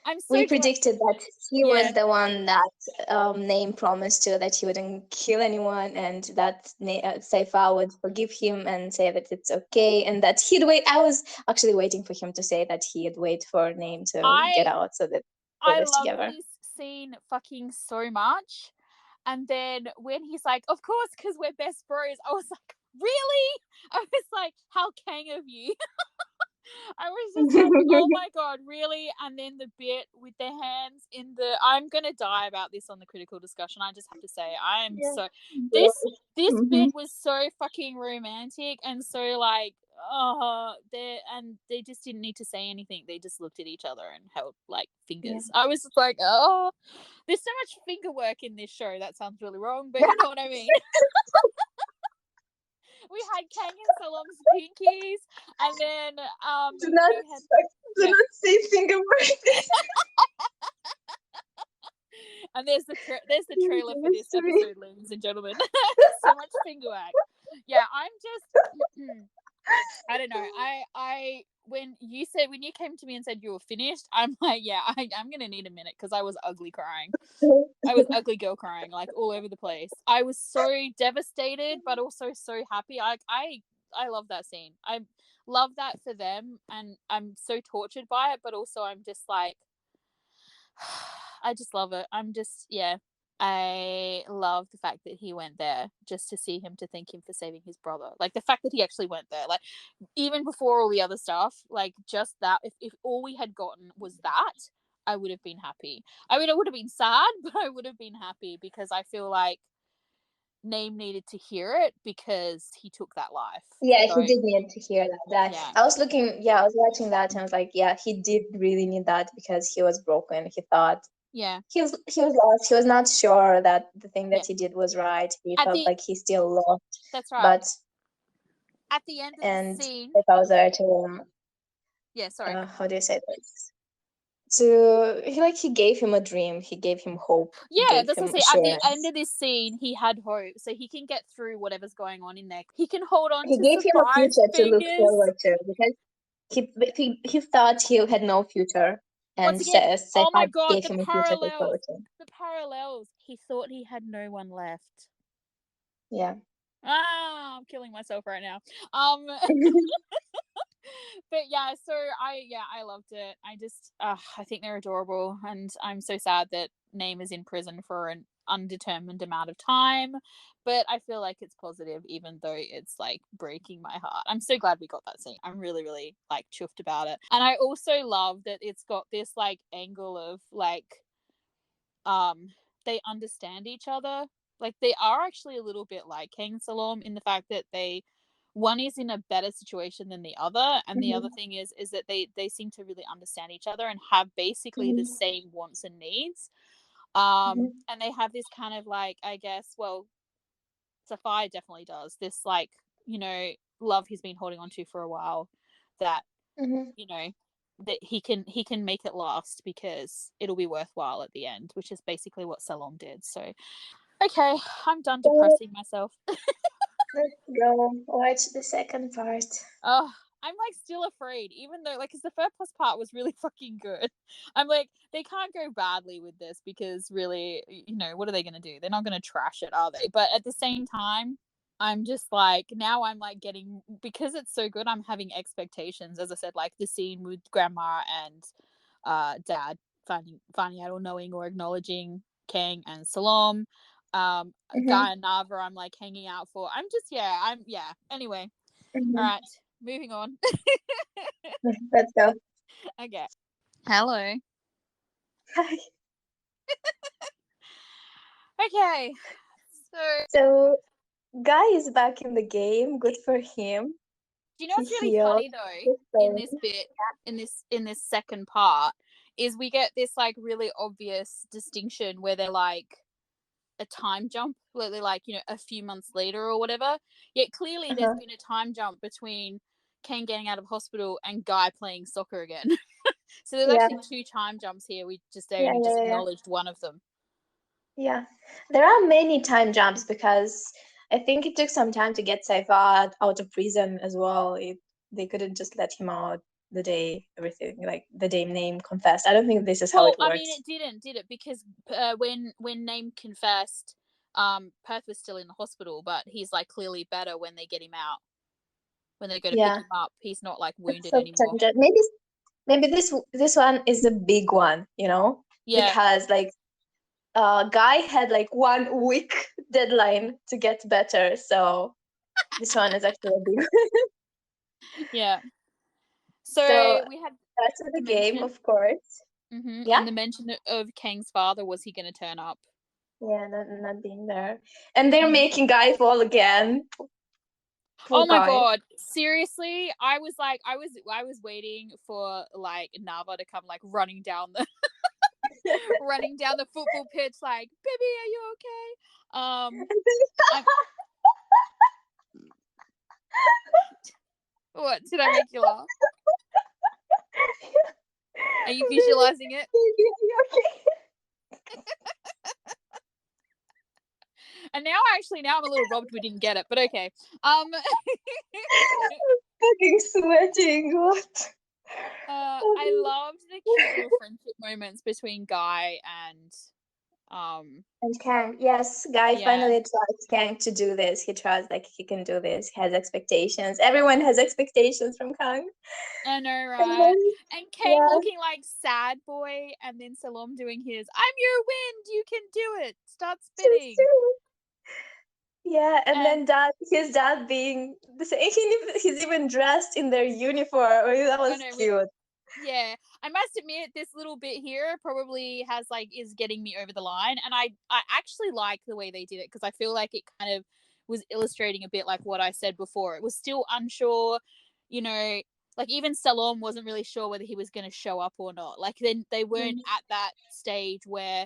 Speaker 2: I'm
Speaker 1: we
Speaker 2: so glad.
Speaker 1: predicted that he
Speaker 2: Yeah,
Speaker 1: was the one that Name promised to that he wouldn't kill anyone, and that Seifa would forgive him and say that it's okay, and that he'd wait. I was actually waiting for him to say that he'd wait for Name to get
Speaker 2: I
Speaker 1: out so that they
Speaker 2: I
Speaker 1: were
Speaker 2: love
Speaker 1: together.
Speaker 2: this scene fucking so much. And then when he's like, of course, because we're best bros, I was like, really? I was like, how Kang of you? I was just like, oh my god, really? And then the bit with their hands in the, I'm gonna die about this on the critical discussion. I just have to say, I'm
Speaker 1: Yeah.
Speaker 2: so, this
Speaker 1: Mhm.
Speaker 2: bit was so fucking romantic, and so like, they just didn't need to say anything. They just looked at each other and held like
Speaker 1: Yeah.
Speaker 2: fingers. I was just like, oh, there's so much finger work in this show. That sounds really wrong, but you know what I mean. We had Kang and Salom's pinkies, and then
Speaker 1: Do not
Speaker 2: we had,
Speaker 1: do
Speaker 2: yeah,
Speaker 1: not say finger word.
Speaker 2: and there's the trailer for this
Speaker 1: Mystery.
Speaker 2: episode, ladies and gentlemen. So much finger wag. Yeah, I'm just I don't know. When you came to me and said you were finished, I'm like, yeah, I'm gonna need a minute because I was ugly crying. I was ugly girl crying like all over the place. I was so devastated, but also so happy. I love that scene. I love that for them, and I'm so tortured by it, but also I'm just like, I just love it. I'm just, yeah. I love the fact that he went there just to see him, to thank him for saving his brother. Like the fact that he actually went there, like even before all the other stuff, like just that. If all we had gotten was that, I would have been happy. I mean, I would have been sad, but I would have been happy because I feel like Name needed to hear it because he took that life.
Speaker 1: Yeah,
Speaker 2: So
Speaker 1: he did need to hear that.
Speaker 2: yeah,
Speaker 1: I was looking, yeah, I was watching that and I was like, yeah, he did really need that because he was broken. He thought
Speaker 2: yeah,
Speaker 1: he was lost. He was not sure that the thing
Speaker 2: yeah.
Speaker 1: that he did was right. He
Speaker 2: At
Speaker 1: felt
Speaker 2: the
Speaker 1: like he still lost,
Speaker 2: That's right.
Speaker 1: but
Speaker 2: At the end of the
Speaker 1: and
Speaker 2: scene,
Speaker 1: if I was there to
Speaker 2: Yeah, sorry.
Speaker 1: how do you say this? He gave him a dream. He gave him hope. He
Speaker 2: Yeah,
Speaker 1: gave
Speaker 2: that's what
Speaker 1: him
Speaker 2: I say. At the end
Speaker 1: assurance.
Speaker 2: of this scene, he had hope, so he can get through whatever's going on in there. He can hold on
Speaker 1: He
Speaker 2: to
Speaker 1: gave him a
Speaker 2: surprise
Speaker 1: future to look
Speaker 2: fingers.
Speaker 1: forward to because he thought he had no future,
Speaker 2: Once
Speaker 1: and
Speaker 2: again, oh my
Speaker 1: Sehad
Speaker 2: god,
Speaker 1: gave him a future to look forward to.
Speaker 2: the parallels. He thought he had no one left.
Speaker 1: Yeah.
Speaker 2: I'm killing myself right now. But yeah, so I loved it. I think they're adorable, and I'm so sad that Name is in prison for an undetermined amount of time. But I feel like it's positive, even though it's like breaking my heart. I'm so glad we got that scene. I'm really, really like chuffed about it, and I also love that it's got this like angle of like they understand each other. Like they are actually a little bit like King Salom in the fact that one is in a better situation than the other, and the other
Speaker 1: Mhm,
Speaker 2: thing is that they seem to really understand each other and have basically the
Speaker 1: mhm,
Speaker 2: same wants and needs.
Speaker 1: mhm,
Speaker 2: And they have this kind of like, I guess, well, Sapphire definitely does this, like, you know, love he's been holding on to for a while, that,
Speaker 1: mhm.
Speaker 2: you know, that he can make it last because it'll be worthwhile at the end, which is basically what Salom did. So okay, I'm done
Speaker 1: So
Speaker 2: depressing myself.
Speaker 1: let's go watch the second part.
Speaker 2: Oh, I'm like still afraid, even though like, because the first part was really fucking good. I'm like, they can't go badly with this because really, you know, what are they gonna do? They're not gonna trash it, are they? But at the same time, I'm just like, now I'm like getting, because it's so good, I'm having expectations. As I said, like the scene with grandma and dad finding out or knowing or acknowledging Kang and Salom.
Speaker 1: Hmm.
Speaker 2: Guy and Nava, I'm like hanging out for. Anyway, all
Speaker 1: Hmm.
Speaker 2: right, moving on.
Speaker 1: Let's go.
Speaker 2: Okay. Hello.
Speaker 1: Hi.
Speaker 2: Okay. So,
Speaker 1: So Guy is back in the game. Good for him.
Speaker 2: do you know
Speaker 1: He
Speaker 2: what's really
Speaker 1: healed
Speaker 2: funny though
Speaker 1: his
Speaker 2: in
Speaker 1: soul.
Speaker 2: this bit, in this second part, is we get this like really obvious distinction where they're like a time jump, literally like, you know, a few months later or whatever. Yet clearly there's
Speaker 1: Uh-huh.
Speaker 2: been a time jump between Ken getting out of hospital and Guy playing soccer again. So there's
Speaker 1: Yeah.
Speaker 2: actually two time jumps here. We just
Speaker 1: Yeah.
Speaker 2: only
Speaker 1: Yeah.
Speaker 2: just
Speaker 1: Yeah. Yeah.
Speaker 2: acknowledged one of them.
Speaker 1: Yeah. There are many time jumps because I think it took some time to get Saifad out of prison as well. They couldn't just let him out the day everything, like the day Name confessed. I don't think this is how
Speaker 2: Well,
Speaker 1: it
Speaker 2: I mean,
Speaker 1: works.
Speaker 2: it didn't, did it? Because when Name confessed, Perth was still in the hospital, but he's like clearly better when they get him out. When they go to pick
Speaker 1: Yeah.
Speaker 2: him up, he's not like
Speaker 1: That's
Speaker 2: wounded
Speaker 1: so
Speaker 2: anymore.
Speaker 1: tangent. Maybe this one is a big one, you know?
Speaker 2: Yeah,
Speaker 1: Because like Guy had like 1 week deadline to get better, so this one is actually a big one.
Speaker 2: yeah.
Speaker 1: So
Speaker 2: So we had
Speaker 1: that's the
Speaker 2: the
Speaker 1: game,
Speaker 2: mention,
Speaker 1: of course. Yeah.
Speaker 2: and the mention of Kang's father. Was he going to turn up?
Speaker 1: Yeah, not being there. And they're
Speaker 2: Mhm.
Speaker 1: making Guy fall again. Poor
Speaker 2: Oh my
Speaker 1: Guy.
Speaker 2: god! Seriously, I was like, I was waiting for like Nava to come like running down the running down the football pitch, like, baby, are you okay? I What did I make you laugh? Are you visualizing it? And now I'm a little robbed we didn't get it, but okay.
Speaker 1: Fucking sweating. What?
Speaker 2: I loved the cute little friendship moments between Guy and
Speaker 1: And Kang, yes, Guy
Speaker 2: yeah.
Speaker 1: finally trusts Kang to do this. He trusts like he can do this. He has expectations. Everyone has expectations from Kang.
Speaker 2: I know,
Speaker 1: And
Speaker 2: right?
Speaker 1: then,
Speaker 2: And Kang
Speaker 1: yeah,
Speaker 2: looking like sad boy, and then Salom doing his "I'm your wind, you can do it." Start
Speaker 1: it's
Speaker 2: spinning.
Speaker 1: true. Yeah, and
Speaker 2: And
Speaker 1: then his dad being the same. He's even dressed in their uniform. That
Speaker 2: oh
Speaker 1: was
Speaker 2: no,
Speaker 1: cute.
Speaker 2: yeah, I must admit this little bit here probably has like is getting me over the line, and I actually like the way they did it because I feel like it kind of was illustrating a bit like what I said before. It was still unsure, you know, like even Salom wasn't really sure whether he was going to show up or not. Like then they weren't
Speaker 1: Mhm.
Speaker 2: at that stage where,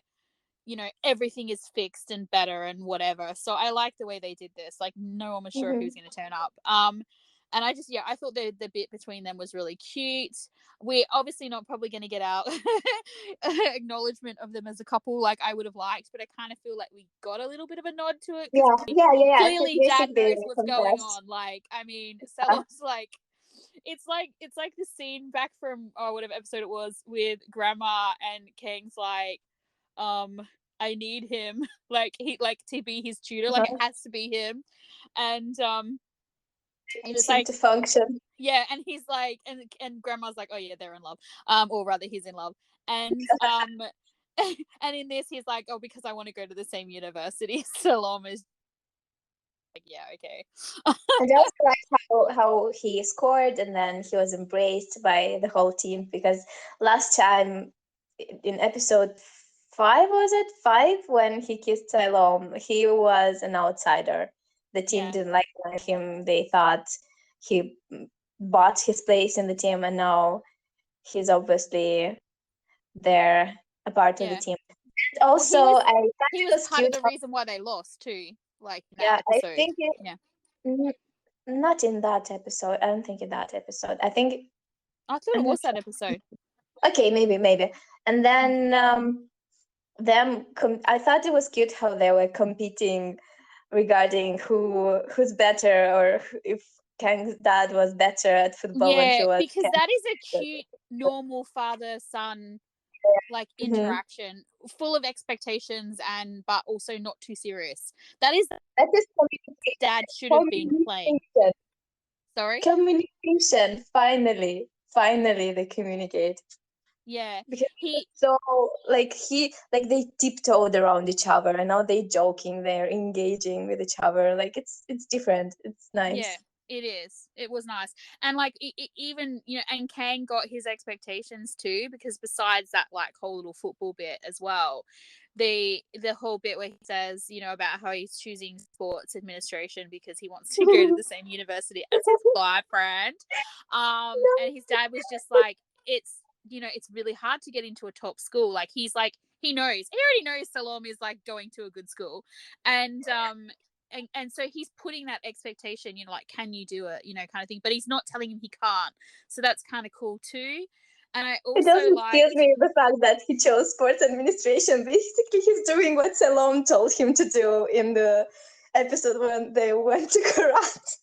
Speaker 2: you know, everything is fixed and better and whatever. So I like the way they did this. Like no one was sure who was
Speaker 1: Mhm.
Speaker 2: going to turn up. And I thought the bit between them was really cute. We're obviously not probably going to get our acknowledgement of them as a couple like I would have liked, but I kind of feel like we got a little bit of a nod to it because
Speaker 1: It's
Speaker 2: clearly dad
Speaker 1: basically
Speaker 2: knows what's going
Speaker 1: confessed.
Speaker 2: on. Like, I mean,
Speaker 1: Yeah.
Speaker 2: Seller's like, it's like the scene back from whatever episode it was with Grandma and Kang's like, I need him, like he like to be his tutor, like it
Speaker 1: Uh-huh.
Speaker 2: has to be him, and
Speaker 1: Needs
Speaker 2: it's
Speaker 1: him
Speaker 2: like
Speaker 1: to function.
Speaker 2: yeah, and he's like, and Grandma's like, oh yeah, they're in love, or rather he's in love, and and in this he's like, oh, because I want to go to the same university. Salome is like, yeah, okay.
Speaker 1: And I also like how he scored and then he was embraced by the whole team, because last time in episode 5, was it 5, when he kissed Salome, he was an outsider. The team
Speaker 2: Yeah,
Speaker 1: didn't like him. They thought he bought his place in the team, and now he's obviously there, a part of the
Speaker 2: yeah.
Speaker 1: team.
Speaker 2: Well,
Speaker 1: Also, I thought
Speaker 2: he
Speaker 1: it
Speaker 2: was
Speaker 1: was
Speaker 2: part of
Speaker 1: cute
Speaker 2: the
Speaker 1: how,
Speaker 2: reason why they lost too, like in that
Speaker 1: yeah, I
Speaker 2: episode.
Speaker 1: think it,
Speaker 2: Yeah,
Speaker 1: mm, not in that episode. I don't think in that episode. I think
Speaker 2: I thought
Speaker 1: I'm
Speaker 2: it
Speaker 1: not
Speaker 2: was that episode.
Speaker 1: sure. Okay, maybe. And then I thought it was cute how they were competing regarding who's better, or if Kang's dad was better at football when he
Speaker 2: Yeah,
Speaker 1: was
Speaker 2: because that is a cute, normal father son like
Speaker 1: Mhm.
Speaker 2: interaction, full of expectations and but also not too serious. That is
Speaker 1: That is
Speaker 2: dad should have been playing.
Speaker 1: communication.
Speaker 2: Sorry.
Speaker 1: Communication. Finally, they communicate.
Speaker 2: Yeah,
Speaker 1: Because
Speaker 2: he.
Speaker 1: so like they tiptoed around each other, and now they joking, they're engaging with each other. Like it's different. It's
Speaker 2: Yeah,
Speaker 1: nice.
Speaker 2: it is. It was nice, and like even and Kang got his expectations too, because besides that like whole little football bit as well, the whole bit where he says about how he's choosing sports administration because he wants to go to the same university as his boyfriend, and his dad was just like, it's really hard to get into a top school. Like he's like he already knows Salome is like going to a good school, and and so he's putting that expectation, like, can you do it, kind of thing, but he's not telling him he can't. So that's kind of cool too. And I
Speaker 1: It
Speaker 2: also
Speaker 1: doesn't scare
Speaker 2: liked,
Speaker 1: me the fact that he chose sports administration. Basically, he's doing what Salome told him to do in the episode when they went to karate.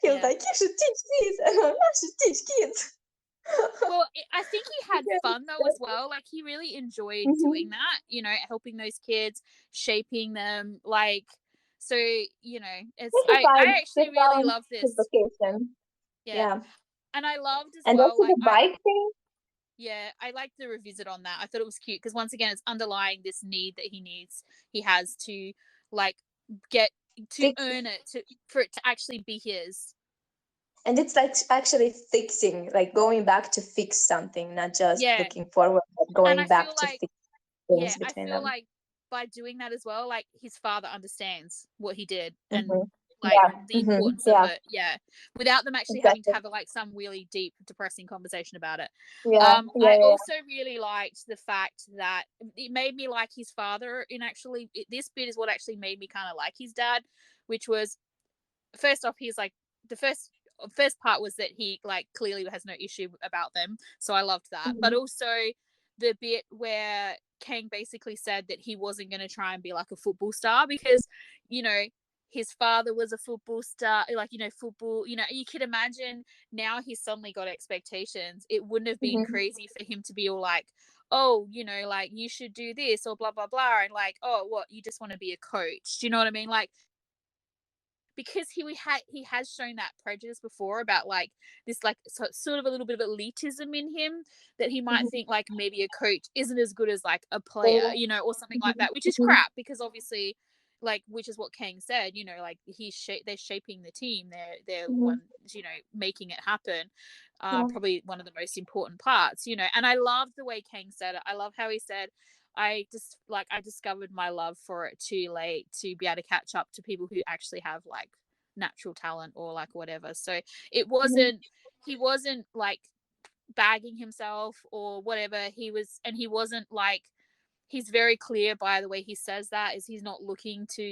Speaker 1: He was
Speaker 2: yeah.
Speaker 1: like, "You should teach kids," and I should teach kids.
Speaker 2: Well, I think he had
Speaker 1: Yeah.
Speaker 2: fun though as well. Like he really enjoyed
Speaker 1: Mm-hmm.
Speaker 2: doing that, helping those kids, shaping them. Like, so it's I
Speaker 1: He
Speaker 2: actually really
Speaker 1: found
Speaker 2: love
Speaker 1: his
Speaker 2: this.
Speaker 1: vocation.
Speaker 2: Yeah,
Speaker 1: Yeah,
Speaker 2: and I loved as
Speaker 1: and
Speaker 2: well.
Speaker 1: also
Speaker 2: Like
Speaker 1: the bike thing.
Speaker 2: yeah, I like the revisit on that. I thought it was cute because once again, it's underlying this need that he has to like get to
Speaker 1: Fix,
Speaker 2: earn it for it to actually be his.
Speaker 1: and it's like actually fixing, like going back to fix something, not just
Speaker 2: Yeah,
Speaker 1: looking forward, but
Speaker 2: and
Speaker 1: going back to fix things
Speaker 2: I
Speaker 1: between
Speaker 2: feel
Speaker 1: them.
Speaker 2: like by doing that as well, like his father understands what he did and
Speaker 1: Mm-hmm.
Speaker 2: like
Speaker 1: Yeah.
Speaker 2: the
Speaker 1: Mm-hmm.
Speaker 2: importance of
Speaker 1: Yeah.
Speaker 2: it. Yeah, without them actually having to
Speaker 1: Exactly.
Speaker 2: have like some really deep, depressing conversation about it.
Speaker 1: Yeah.
Speaker 2: I
Speaker 1: Yeah.
Speaker 2: also really liked the fact that it made me like his father. In actually, this bit is what actually made me kind of like his dad, which was first off, he's like the first part was that he like clearly has no issue about them, so I loved that. But
Speaker 1: Mm-hmm.
Speaker 2: also the bit where Kang basically said that he wasn't going to try and be like a football star because you know his father was a football star, like football, you could imagine now he's suddenly got expectations. It wouldn't have been
Speaker 1: Mm-hmm.
Speaker 2: crazy for him to be all like, oh, like you should do this or blah blah blah, and like, oh, what, you just want to be a coach, do you know what I mean? Like, because he has shown that prejudice before about like this like sort of a little bit of elitism in him, that he might think like maybe a coach isn't as good as like a player, or something like that, which is
Speaker 1: Mm-hmm.
Speaker 2: crap because obviously like, which is what Kang said, like they're shaping the team, they're the
Speaker 1: Mm-hmm.
Speaker 2: ones making it happen,
Speaker 1: Yeah.
Speaker 2: probably one of the most important parts, and I love the way Kang said it. I love how he said, I discovered my love for it too late to be able to catch up to people who actually have like natural talent or like whatever. So it
Speaker 1: Mm-hmm.
Speaker 2: wasn't he wasn't like bagging himself or whatever. He wasn't like, he's very clear by the way he says that, is he's not looking to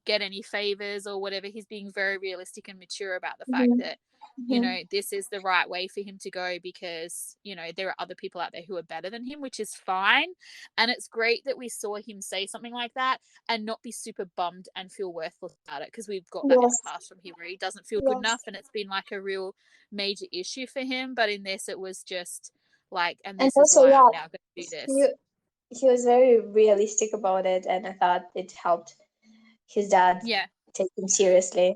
Speaker 2: get any favors or whatever. He's being very realistic and mature about the fact
Speaker 1: Mhm.
Speaker 2: that, you
Speaker 1: Mhm.
Speaker 2: know, this is the right way for him to go because, you know, there are other people out there who are better than him, which is fine. And it's great that we saw him say something like that and not be super bummed and feel worthless about it, because we've got that in the
Speaker 1: Yes.
Speaker 2: past from him where he doesn't feel good enough
Speaker 1: Yes.
Speaker 2: and it's been like a real major issue for him. But in this, it was just like, and
Speaker 1: And
Speaker 2: this is
Speaker 1: also,
Speaker 2: why I'm
Speaker 1: yeah,
Speaker 2: now going to do
Speaker 1: he
Speaker 2: this.
Speaker 1: he was very realistic about it, and I thought it helped his dad
Speaker 2: Yeah.
Speaker 1: take him seriously.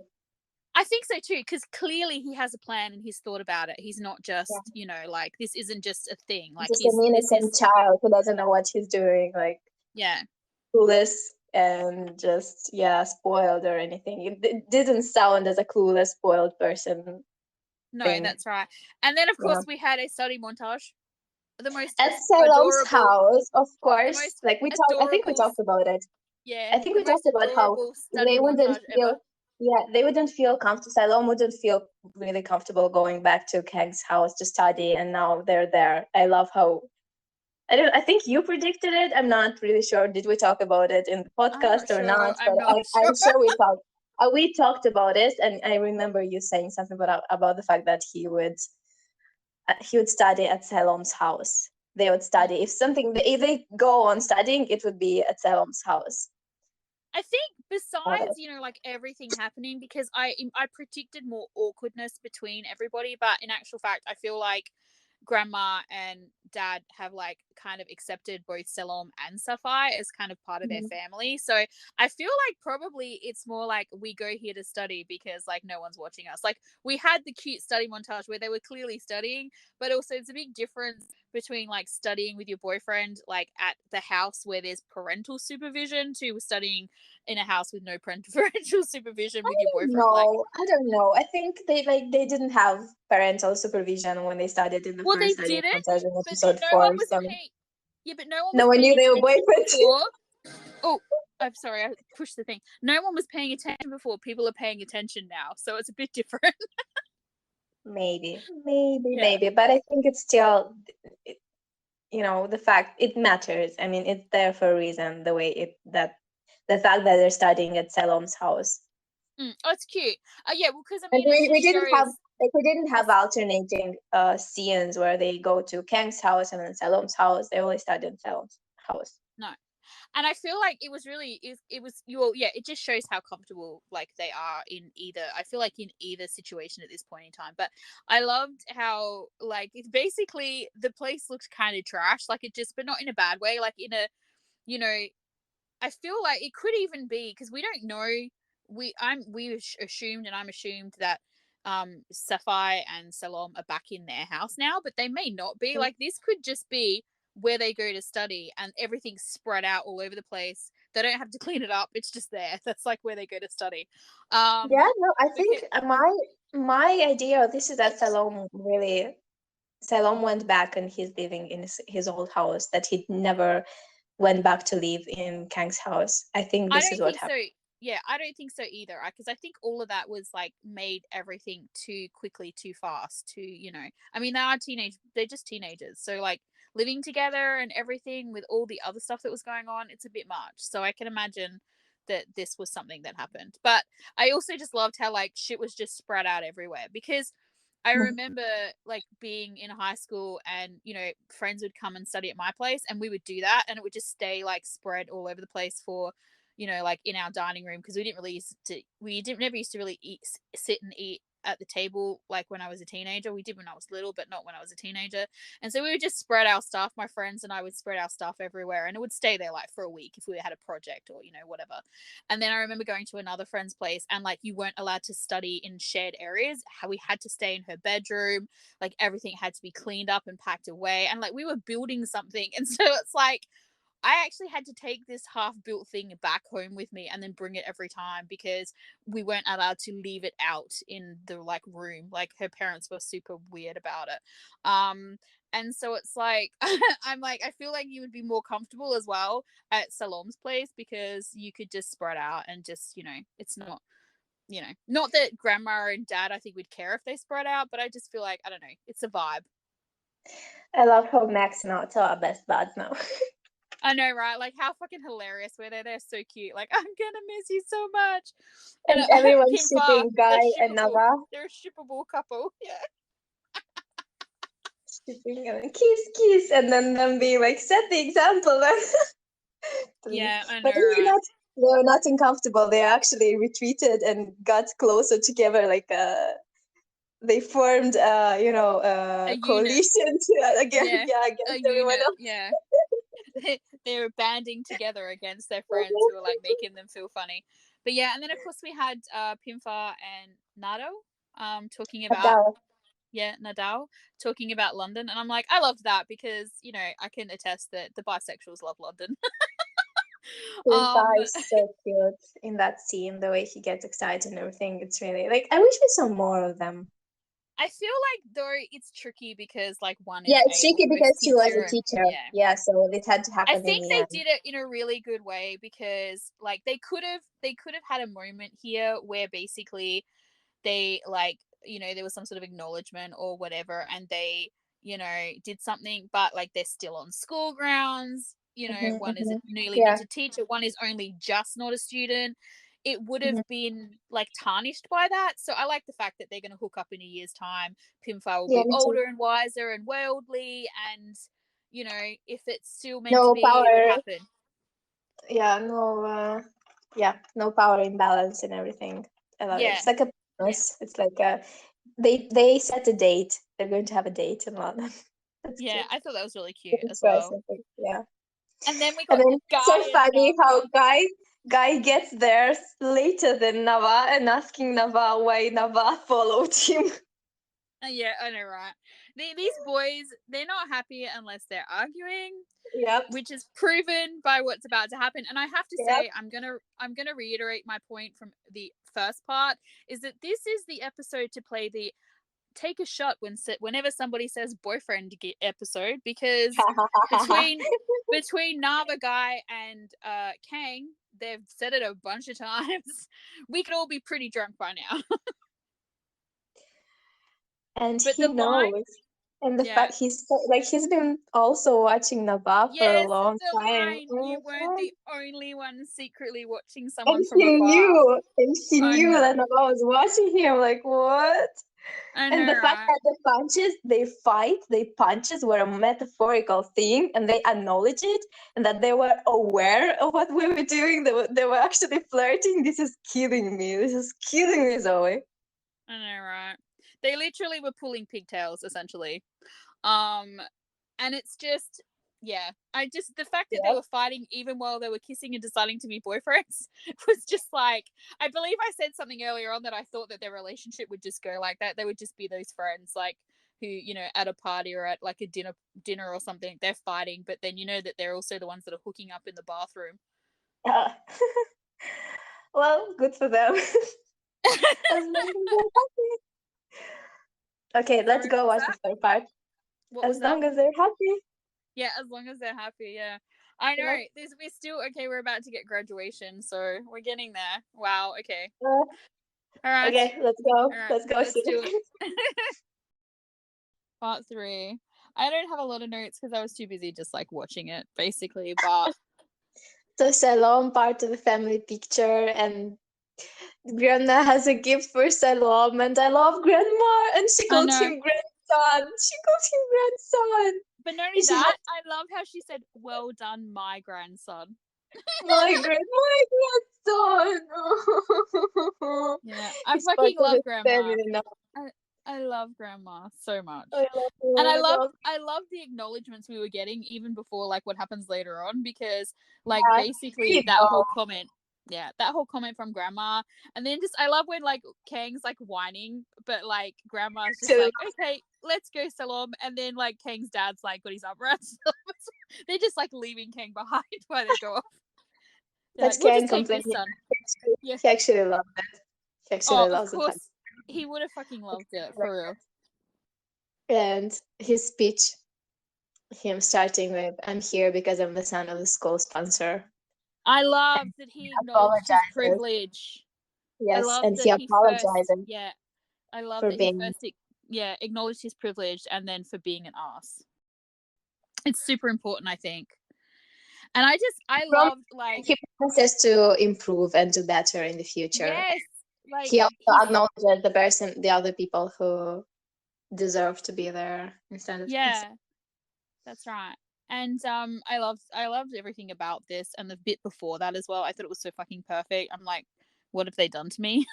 Speaker 2: I think so too, because clearly he has a plan and he's thought about it. He's not
Speaker 1: Yeah.
Speaker 2: just, you know, like this isn't just a thing. Like
Speaker 1: Just an
Speaker 2: this
Speaker 1: innocent
Speaker 2: is,
Speaker 1: child who doesn't know what he's doing, like
Speaker 2: yeah.
Speaker 1: clueless and just, yeah, spoiled or anything. It didn't sound as a clueless, spoiled person
Speaker 2: No,
Speaker 1: thing.
Speaker 2: that's right. And then of
Speaker 1: Yeah.
Speaker 2: course we had a study montage. The most
Speaker 1: At Salom's
Speaker 2: adorable,
Speaker 1: house, of
Speaker 2: the
Speaker 1: course,
Speaker 2: most
Speaker 1: like I think we
Speaker 2: adorable,
Speaker 1: talked about it.
Speaker 2: yeah,
Speaker 1: I think
Speaker 2: the
Speaker 1: we
Speaker 2: most
Speaker 1: talked about how
Speaker 2: adorable study
Speaker 1: they wouldn't
Speaker 2: montage
Speaker 1: feel,
Speaker 2: ever.
Speaker 1: yeah, they wouldn't feel comfortable. Salom wouldn't feel really comfortable going back to Keg's house to study, and now they're there. I love how I think you predicted it. I'm not really sure. Did we talk about it in the
Speaker 2: I'm not
Speaker 1: podcast or not?
Speaker 2: sure.
Speaker 1: But
Speaker 2: I'm not
Speaker 1: I'm
Speaker 2: sure.
Speaker 1: sure we talked about it, and I remember you saying something about the fact that he would study at Salom's house. They would study if they go on studying, it would be at Salom's house.
Speaker 2: I think
Speaker 1: Got
Speaker 2: besides,
Speaker 1: it.
Speaker 2: you know, like everything happening, because I predicted more awkwardness between everybody, but in actual fact, I feel like grandma and dad have like kind of accepted both Selom and Sapphire as kind of part of their
Speaker 1: Mhm.
Speaker 2: family. So I feel like probably it's more like we go here to study because like no one's watching us. Like we had the cute study montage where they were clearly studying, but also it's a big difference between like studying with your boyfriend like at the house where there's parental supervision to studying in a house with no parental supervision with your boyfriend. Like,
Speaker 1: No, I don't know. I think they didn't have parental supervision when they started in the
Speaker 2: well,
Speaker 1: first
Speaker 2: they
Speaker 1: study
Speaker 2: didn't,
Speaker 1: montage in
Speaker 2: but then
Speaker 1: episode
Speaker 2: no one
Speaker 1: 4.
Speaker 2: was
Speaker 1: So
Speaker 2: paying. Yeah, but no one
Speaker 1: no
Speaker 2: was
Speaker 1: one
Speaker 2: paying
Speaker 1: knew they were
Speaker 2: attention
Speaker 1: boyfriends.
Speaker 2: before. Oh, I'm sorry, I pushed the thing. No one was paying attention before. People are paying attention now, so it's a bit different.
Speaker 1: Maybe,
Speaker 2: Yeah.
Speaker 1: but I think it's still, the fact it matters. I mean, it's there for a reason. The fact that they're studying at Salom's house,
Speaker 2: Oh, it's cute. Yeah, well, because I
Speaker 1: and
Speaker 2: mean, it
Speaker 1: we
Speaker 2: just
Speaker 1: didn't have
Speaker 2: shows
Speaker 1: like we didn't have
Speaker 2: us.
Speaker 1: alternating scenes where they go to Kang's house and then Salom's house. They always study in Salom's house.
Speaker 2: No, and I feel like it was really it was you. Yeah, it just shows how comfortable like they are in either. I feel like in either situation at this point in time. But I loved how like it's basically the place looked kind of trash, like it just, but not in a bad way, like in a, you know, I feel like it could even be because we don't know. We assumed, and I'm assumed that Sapphire and Salom are back in their house now, but they may not be. Like this could just be where they go to study and everything's spread out all over the place. They don't have to clean it up. It's just there. That's like where they go to study.
Speaker 1: Yeah, no, I
Speaker 2: Because
Speaker 1: think my idea of this is that Salom went back and he's living in his old house, that he never went back to live in Kang's house. I think
Speaker 2: I
Speaker 1: this is
Speaker 2: don't
Speaker 1: what
Speaker 2: think so.
Speaker 1: happened.
Speaker 2: Yeah, I don't think so either. Because I think all of that was like made everything too quickly, too fast. To I mean, they're just teenagers. So like living together and everything with all the other stuff that was going on, it's a bit much. So I can imagine that this was something that happened. But I also just loved how like shit was just spread out everywhere because I remember like being in high school and friends would come and study at my place and we would do that and it would just stay like spread all over the place for like in our dining room because we didn't never used to really sit and eat at the table like when I was a teenager. We did when I was little, but not when I was a teenager. And so we would just spread our stuff. My friends and I would spread our stuff everywhere and it would stay there like for a week if we had a project or whatever. And then I remember going to another friend's place and like you weren't allowed to study in shared areas. How we had to stay in her bedroom. Like everything had to be cleaned up and packed away. And like we were building something. And so it's like I actually had to take this half built thing back home with me and then bring it every time because we weren't allowed to leave it out in the like room. Like her parents were super weird about it. And so it's like I'm like I feel like you would be more comfortable as well at Salom's place because you could just spread out and just, it's not, not that grandma and dad I think would care if they spread out, but I just feel like I don't know, it's a vibe.
Speaker 1: I love how Max and Otto are best buds now.
Speaker 2: I know, right? Like, how fucking hilarious were they? They're so cute. Like, I'm gonna miss you so much. And
Speaker 1: And everyone's
Speaker 2: Pimpa,
Speaker 1: shipping Guy
Speaker 2: they're
Speaker 1: and
Speaker 2: shippable.
Speaker 1: Nava.
Speaker 2: They're a shippable couple. Yeah.
Speaker 1: Shipping and kiss, and then them being like, set the example.
Speaker 2: Yeah, I
Speaker 1: But
Speaker 2: know, right?
Speaker 1: they were not uncomfortable. They actually retreated and got closer together. Like they formed,
Speaker 2: A
Speaker 1: a
Speaker 2: unit.
Speaker 1: coalition
Speaker 2: Yeah, a
Speaker 1: against everyone
Speaker 2: unit.
Speaker 1: else.
Speaker 2: Yeah. They were banding together against their friends who were like making them feel funny. But yeah, and then of course we had Pimfa and Nado talking about
Speaker 1: Adele,
Speaker 2: Nadal talking about London, and I'm like, I loved that because I can attest that the bisexuals love London.
Speaker 1: Purify
Speaker 2: um,
Speaker 1: is so cute in that scene. The way he gets excited and everything. It's really like I wish we saw more of them.
Speaker 2: I feel like though it's tricky because like one
Speaker 1: Yeah,
Speaker 2: is
Speaker 1: it's
Speaker 2: a
Speaker 1: tricky
Speaker 2: language
Speaker 1: because she was
Speaker 2: teacher
Speaker 1: a
Speaker 2: and
Speaker 1: teacher.
Speaker 2: yeah.
Speaker 1: Yeah, so it had to
Speaker 2: I
Speaker 1: happen in
Speaker 2: think
Speaker 1: the
Speaker 2: they
Speaker 1: end.
Speaker 2: did it in a really good way because like they could have had a moment here where basically they like there was some sort of acknowledgement or whatever and they did something but like they're still on school grounds. One is a newly
Speaker 1: Yeah.
Speaker 2: minted teacher, one is only just not a student. It would have
Speaker 1: Mhm.
Speaker 2: been like tarnished by that, so I like the fact that they're going to hook up in a year's time. Pimfar will
Speaker 1: Yeah,
Speaker 2: be
Speaker 1: me too.
Speaker 2: older and wiser and worldly, and if it's still meant to
Speaker 1: No
Speaker 2: be, it would
Speaker 1: power.
Speaker 2: happen.
Speaker 1: Yeah, no power imbalance and everything. I love it.
Speaker 2: Yeah,
Speaker 1: It's like a
Speaker 2: yeah,
Speaker 1: promise. It's like they set a date. They're going to have a date in London. That's
Speaker 2: yeah.
Speaker 1: cute.
Speaker 2: I thought that was really cute
Speaker 1: It's
Speaker 2: as
Speaker 1: very
Speaker 2: well.
Speaker 1: simple. Yeah.
Speaker 2: And then we
Speaker 1: And
Speaker 2: got
Speaker 1: then so
Speaker 2: Guy and
Speaker 1: funny how
Speaker 2: Nava.
Speaker 1: Guy gets there later than Nava and asking Nava why Nava followed him.
Speaker 2: Yeah, I know, right? These boys, they're not happy unless they're arguing,
Speaker 1: Yep.
Speaker 2: which is proven by what's about to happen. And I have to
Speaker 1: Yep.
Speaker 2: say, I'm gonna reiterate my point from the first part is that this is the episode to play the take a shot whenever somebody says boyfriend episode, because between Nava Guy and Kang, they've said it a bunch of times. We could all be pretty drunk by now.
Speaker 1: And
Speaker 2: But
Speaker 1: he
Speaker 2: the line,
Speaker 1: knows. And the
Speaker 2: yeah.
Speaker 1: fact he's been also watching Nava for a
Speaker 2: Yes,
Speaker 1: long
Speaker 2: the
Speaker 1: time.
Speaker 2: line. You
Speaker 1: Oh my
Speaker 2: weren't
Speaker 1: God.
Speaker 2: the only one secretly watching
Speaker 1: And
Speaker 2: someone from afar.
Speaker 1: he
Speaker 2: I
Speaker 1: knew that
Speaker 2: know.
Speaker 1: Nava was watching him. Like what?
Speaker 2: I
Speaker 1: And
Speaker 2: know,
Speaker 1: the fact
Speaker 2: right?
Speaker 1: that they punches were a metaphorical thing, and they acknowledge it, and that they were aware of what we were doing. They were actually flirting. This is killing me. This is killing me, Zoe.
Speaker 2: I know, right? They literally were pulling pigtails, essentially. Um, and it's just, yeah. The fact that they
Speaker 1: Yep.
Speaker 2: were fighting even while they were kissing and deciding to be boyfriends was just like, I believe I said something earlier on that I thought that their relationship would just go like that. They would just be those friends, like, who at a party or at like a dinner or something, they're fighting, but then that they're also the ones that are hooking up in the bathroom.
Speaker 1: Uh, well, good for them. As long as they're happy. Okay, let's
Speaker 2: Sorry, what
Speaker 1: go
Speaker 2: was
Speaker 1: watch the
Speaker 2: that?
Speaker 1: third part.
Speaker 2: What was
Speaker 1: As
Speaker 2: that?
Speaker 1: long as they're happy.
Speaker 2: Yeah, as long as they're happy. Yeah, I know.
Speaker 1: Yep.
Speaker 2: We're still okay. We're about to get graduation, so we're getting there. Wow. Okay.
Speaker 1: Uh,
Speaker 2: All right.
Speaker 1: okay, let's go.
Speaker 2: All right.
Speaker 1: Let's go
Speaker 2: Let's
Speaker 1: see.
Speaker 2: do it. Part 3. I don't have a lot of notes because I was too busy just like watching it, basically. But
Speaker 1: So Salom part of the family picture, and Grandma has a gift for Salom, and I love Grandma, and she
Speaker 2: I
Speaker 1: called
Speaker 2: know.
Speaker 1: him grandson. She called him grandson.
Speaker 2: But not only
Speaker 1: And she had
Speaker 2: that, I love how she said, "Well done, my grandson."
Speaker 1: my grandson.
Speaker 2: Yeah, I
Speaker 1: He's part
Speaker 2: fucking
Speaker 1: of
Speaker 2: love
Speaker 1: the
Speaker 2: grandma.
Speaker 1: family now.
Speaker 2: I love grandma so much.
Speaker 1: I love him.
Speaker 2: And
Speaker 1: Oh my God.
Speaker 2: I love the acknowledgements we were getting even before like what happens later on, because like
Speaker 1: Yeah,
Speaker 2: basically
Speaker 1: here you go.
Speaker 2: that whole comment from grandma, and then just I love when like Kang's like whining, but like grandma's just
Speaker 1: So
Speaker 2: like, okay, let's go Salom, and then like Kang's dad's like got his arm around Salom. They're just like leaving Kang behind while they go off. They're
Speaker 1: that
Speaker 2: like, we'll
Speaker 1: can
Speaker 2: just take
Speaker 1: complain.
Speaker 2: this son. Yeah.
Speaker 1: He actually loved it. He
Speaker 2: Oh,
Speaker 1: actually
Speaker 2: of
Speaker 1: loves the fact.
Speaker 2: course he would have fucking loved it for real.
Speaker 1: And his speech, him starting with, I'm here because I'm the son of the school sponsor.
Speaker 2: I love that he acknowledged his
Speaker 1: Apologizes.
Speaker 2: privilege. I
Speaker 1: Yes,
Speaker 2: love
Speaker 1: and he
Speaker 2: that he first,
Speaker 1: apologizes
Speaker 2: yeah. I love
Speaker 1: for
Speaker 2: that he
Speaker 1: being.
Speaker 2: first, acknowledged his privilege and then for being an ass. It's super important, I think. And I
Speaker 1: From
Speaker 2: loved like,
Speaker 1: he promises to improve and do better in the future.
Speaker 2: yes, like
Speaker 1: He also
Speaker 2: he's,
Speaker 1: acknowledges the other people who deserve to be there instead of himself.
Speaker 2: yeah, that's right. And I loved everything about this and the bit before that as well. I thought it was so fucking perfect. I'm like, what have they done to me?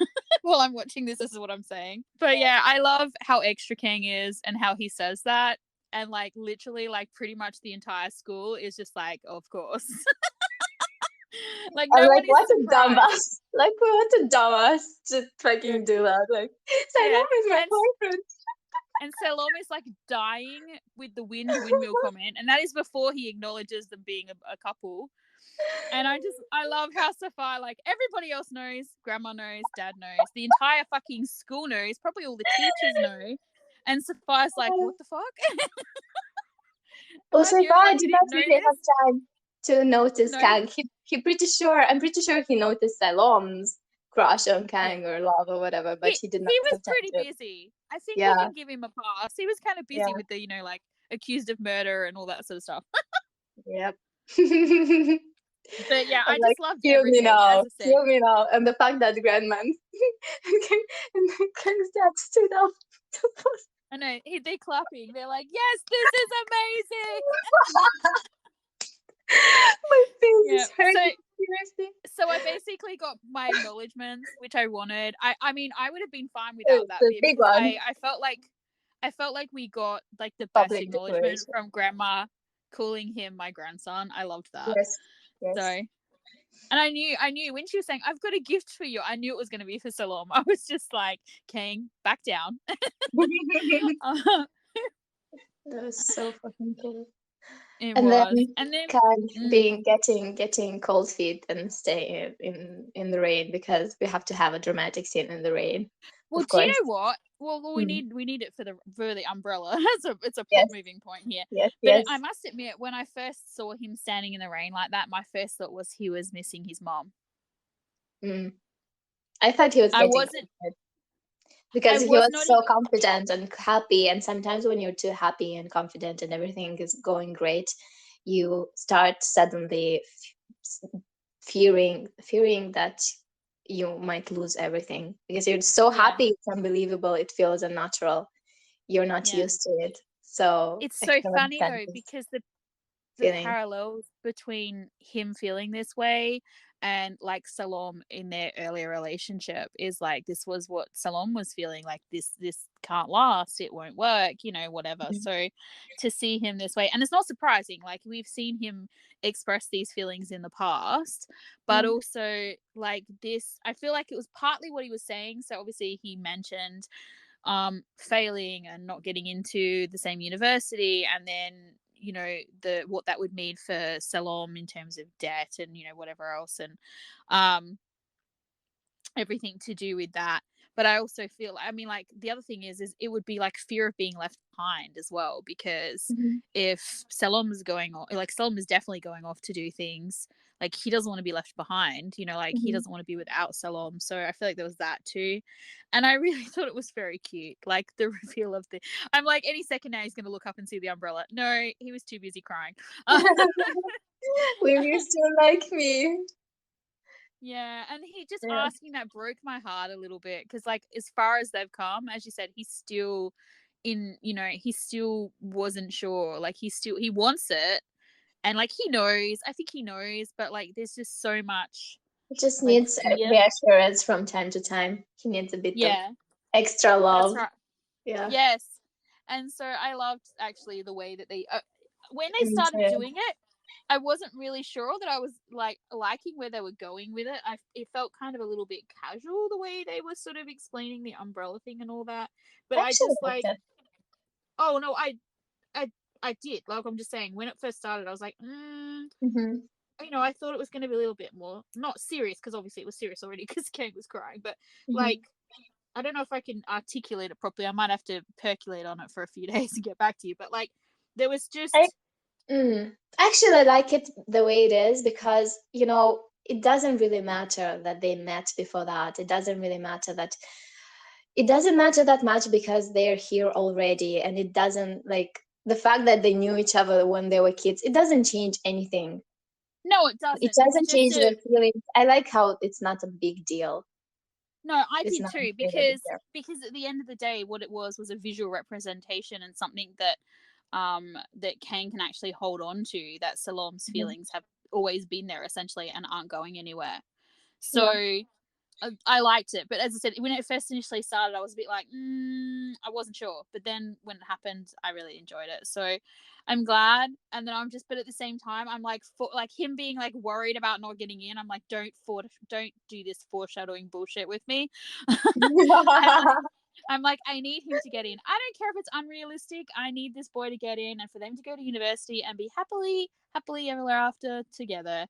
Speaker 2: While I'm watching this, this is what I'm saying. But yeah, I love how extra Kang is and how he says that. And like literally like pretty much the entire school is just like, of course. Like
Speaker 1: I'm
Speaker 2: no
Speaker 1: like,
Speaker 2: one is
Speaker 1: what a
Speaker 2: surprised.
Speaker 1: dumbass! Like, what a dumbass to
Speaker 2: Yeah.
Speaker 1: fucking do that! Like,
Speaker 2: Yeah.
Speaker 1: Salome is my
Speaker 2: And
Speaker 1: boyfriend.
Speaker 2: Salome is like dying with the windmill comment, and that is before he acknowledges them being a couple. And I love how Sapphire, like everybody else knows, grandma knows, dad knows, the entire fucking school knows, probably all the teachers know. And Sapphire's like, what the fuck? Am I
Speaker 1: Also,
Speaker 2: the only
Speaker 1: God
Speaker 2: one who
Speaker 1: did
Speaker 2: didn't
Speaker 1: not
Speaker 2: know
Speaker 1: really have
Speaker 2: this?
Speaker 1: time to notice
Speaker 2: No?
Speaker 1: Kang. He pretty sure. I'm pretty sure he noticed Salome's crush on
Speaker 2: Yeah.
Speaker 1: Kang or love or whatever, but he did not
Speaker 2: He was
Speaker 1: have time
Speaker 2: pretty
Speaker 1: to.
Speaker 2: busy. I think we
Speaker 1: Yeah,
Speaker 2: can give him a pass. He was kind of
Speaker 1: yeah,
Speaker 2: busy with the, like accused of murder and all that sort of stuff.
Speaker 1: yep.
Speaker 2: But yeah,
Speaker 1: I'm
Speaker 2: I
Speaker 1: like,
Speaker 2: just loved
Speaker 1: kill me
Speaker 2: everything. As
Speaker 1: now,
Speaker 2: I said,
Speaker 1: kill me now, and the fact that Grandman and then Kang's dad stood up.
Speaker 2: I know they're clapping. They're like, "Yes, this is amazing."
Speaker 1: My face
Speaker 2: Yeah.
Speaker 1: is hurting. Seriously.
Speaker 2: So I basically got my acknowledgements, which I wanted. I mean, I would have been fine without
Speaker 1: It's
Speaker 2: that
Speaker 1: a
Speaker 2: bit
Speaker 1: big
Speaker 2: because
Speaker 1: one.
Speaker 2: I felt like we got like the best
Speaker 1: Public
Speaker 2: acknowledgement
Speaker 1: declaration.
Speaker 2: from Grandma calling him my grandson. I loved that.
Speaker 1: Yes,
Speaker 2: So,
Speaker 1: yes.
Speaker 2: and I knew when she was saying, "I've got a gift for you," I knew it was going to be for Salome. I was just like, "King, back down."
Speaker 1: That was so fucking cool.
Speaker 2: It
Speaker 1: And then
Speaker 2: was, and then.
Speaker 1: Kang
Speaker 2: Mm,
Speaker 1: being getting cold feet and staying in the rain because we have to have a dramatic scene in the rain,
Speaker 2: well,
Speaker 1: of
Speaker 2: do you
Speaker 1: course.
Speaker 2: know what? Well,
Speaker 1: Mm.
Speaker 2: we need it for the umbrella. It's a plot
Speaker 1: Yes,
Speaker 2: moving point here.
Speaker 1: yes,
Speaker 2: But I
Speaker 1: yes.
Speaker 2: must admit, when I first saw him standing in the rain like that, my first thought was he was missing his mom.
Speaker 1: Mm. I thought he was
Speaker 2: I
Speaker 1: getting
Speaker 2: wasn't. I
Speaker 1: because he
Speaker 2: was
Speaker 1: was
Speaker 2: not
Speaker 1: so
Speaker 2: even.
Speaker 1: confident and happy, and sometimes when you're too happy and confident and everything is going great, you start suddenly fearing that you might lose everything because you're so
Speaker 2: Yeah,
Speaker 1: happy. It's unbelievable. It feels unnatural. You're not
Speaker 2: yeah.
Speaker 1: used to it, so
Speaker 2: It's
Speaker 1: I
Speaker 2: so
Speaker 1: can
Speaker 2: funny
Speaker 1: understand
Speaker 2: though
Speaker 1: this
Speaker 2: because the
Speaker 1: feeling.
Speaker 2: parallels between him feeling this way and like Salom in their earlier relationship is like this was what Salom was feeling like this can't last, it won't work, whatever.
Speaker 1: Mhm.
Speaker 2: So to see him this way, and it's not surprising, like we've seen him express these feelings in the past, but
Speaker 1: Yeah.
Speaker 2: also like this, I feel like it was partly what he was saying. So obviously he mentioned failing and not getting into the same university, and then the what that would mean for Salom in terms of debt and whatever else, and um everything to do with that. But I also feel, I mean, like the other thing is it would be like fear of being left behind as well, because
Speaker 1: Mhm.
Speaker 2: if Salom is going on, like Salom is definitely going off to do things, like he doesn't want to be left behind, like he
Speaker 1: Mhm.
Speaker 2: doesn't want to be without Salom. So I feel like there was that too. And I really thought it was very cute, like the reveal of the, I'm like, any second now he's going to look up and see the umbrella. No, he was too busy crying.
Speaker 1: Will you still like me?
Speaker 2: Yeah, and he just
Speaker 1: Yeah.
Speaker 2: asking that broke my heart a little bit because, like, as far as they've come, as you said, he's still he still wasn't sure. Like, he wants it, and like he knows. I think he knows, but like, there's just so much
Speaker 1: He just
Speaker 2: like
Speaker 1: needs
Speaker 2: fear.
Speaker 1: reassurance from time to time. He needs a bit of
Speaker 2: Yeah,
Speaker 1: extra
Speaker 2: that's
Speaker 1: love.
Speaker 2: right.
Speaker 1: Yeah.
Speaker 2: Yes, and so I loved actually the way that they when they
Speaker 1: And
Speaker 2: started doing it. I wasn't really sure that I was like liking where they were going with it. It felt kind of a little bit casual the way they were sort of explaining the umbrella thing and all that. But
Speaker 1: I
Speaker 2: I
Speaker 1: actually
Speaker 2: just
Speaker 1: liked
Speaker 2: like,
Speaker 1: it.
Speaker 2: oh no, I I did. Like I'm just saying, when it first started, I was like,
Speaker 1: Hmm.
Speaker 2: I thought it was going to be a little bit more not serious because obviously it was serious already because Kang was crying, but like.
Speaker 1: Hmm.
Speaker 2: I don't know if I can articulate it properly. I might have to percolate on it for a few days and get back to you. But like, there was
Speaker 1: I
Speaker 2: just
Speaker 1: actually I like it the way it is because it doesn't really matter that they met before that. It doesn't matter that much because they're here already, and it doesn't like the fact that they knew each other when they were kids. It doesn't change anything.
Speaker 2: No, it
Speaker 1: It
Speaker 2: doesn't. It's
Speaker 1: doesn't
Speaker 2: just
Speaker 1: change
Speaker 2: a
Speaker 1: the feelings. I like how it's not a big deal.
Speaker 2: no. I
Speaker 1: It's
Speaker 2: did
Speaker 1: not
Speaker 2: too
Speaker 1: really a big deal.
Speaker 2: because at the end of the day, what it was a visual representation and something that that Kang can actually hold on to. That Salom's
Speaker 1: Mhm.
Speaker 2: feelings have always been there essentially and aren't going anywhere. So
Speaker 1: Yeah.
Speaker 2: I liked it, but as I said, when it first initially started, I was a bit like, I wasn't sure. But then when it happened, I really enjoyed it. So I'm glad. And then but at the same time, I'm like, like him being like worried about not getting in. I'm like, don't do this foreshadowing bullshit with me. I'm like, I need him to get in. I don't care if it's unrealistic. I need this boy to get in and for them to go to university and be happily ever after together.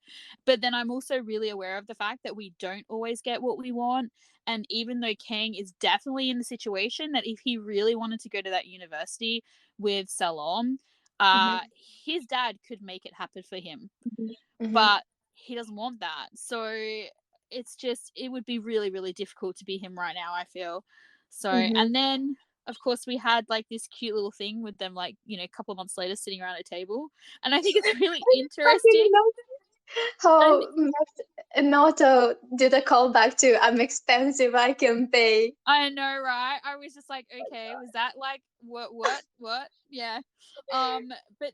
Speaker 2: But then I'm also really aware of the fact that we don't always get what we want. And even though Kang is definitely in the situation that if he really wanted to go to that university with Salom,
Speaker 1: Mhm.
Speaker 2: his dad could make it happen for him.
Speaker 1: Mhm. Mhm.
Speaker 2: But he doesn't want that. So it would be really, really difficult to be him right now, I feel. So,
Speaker 1: Mhm.
Speaker 2: and then of course we had like this cute little thing with them, like, a couple of months later sitting around a table. And I think it's really
Speaker 1: I fucking
Speaker 2: interesting.
Speaker 1: love
Speaker 2: And
Speaker 1: how Noto did a callback to "I'm expensive, I can pay."
Speaker 2: I know, right? I was just like, okay, was that like what? Yeah. But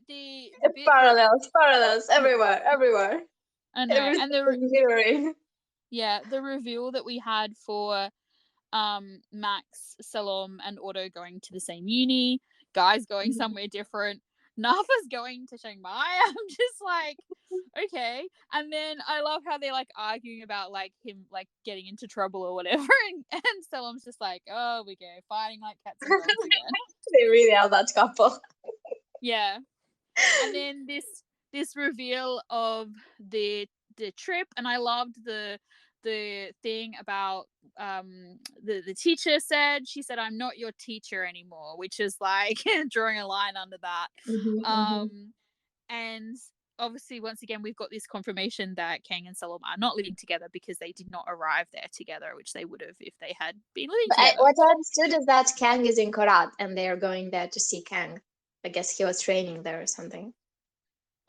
Speaker 2: the bit that
Speaker 1: Parallels everywhere, everywhere.
Speaker 2: I know,
Speaker 1: Everything
Speaker 2: and
Speaker 1: is mirroring.
Speaker 2: the reveal that we had for Max, Salom, and Otto going to the same uni, guys going
Speaker 1: Mhm.
Speaker 2: somewhere different, Nafa's going to Chiang Mai. I'm just like, okay. And then I love how they're like arguing about like him like getting into trouble or whatever, and Salom's just like, oh, we go fighting like cats and dogs again.
Speaker 1: They really are that couple.
Speaker 2: Yeah. And then this reveal of the trip, and I loved the thing about the teacher she said I'm not your teacher anymore, which is like drawing a line under that.
Speaker 1: Mhm. Mhm.
Speaker 2: And obviously once again we've got this confirmation that Kang and Salom are not living together because they did not arrive there together, which they would have if they had been living
Speaker 1: But
Speaker 2: together.
Speaker 1: what I understood is that Kang is in Korat and they are going there to see Kang. I guess he was training there or something.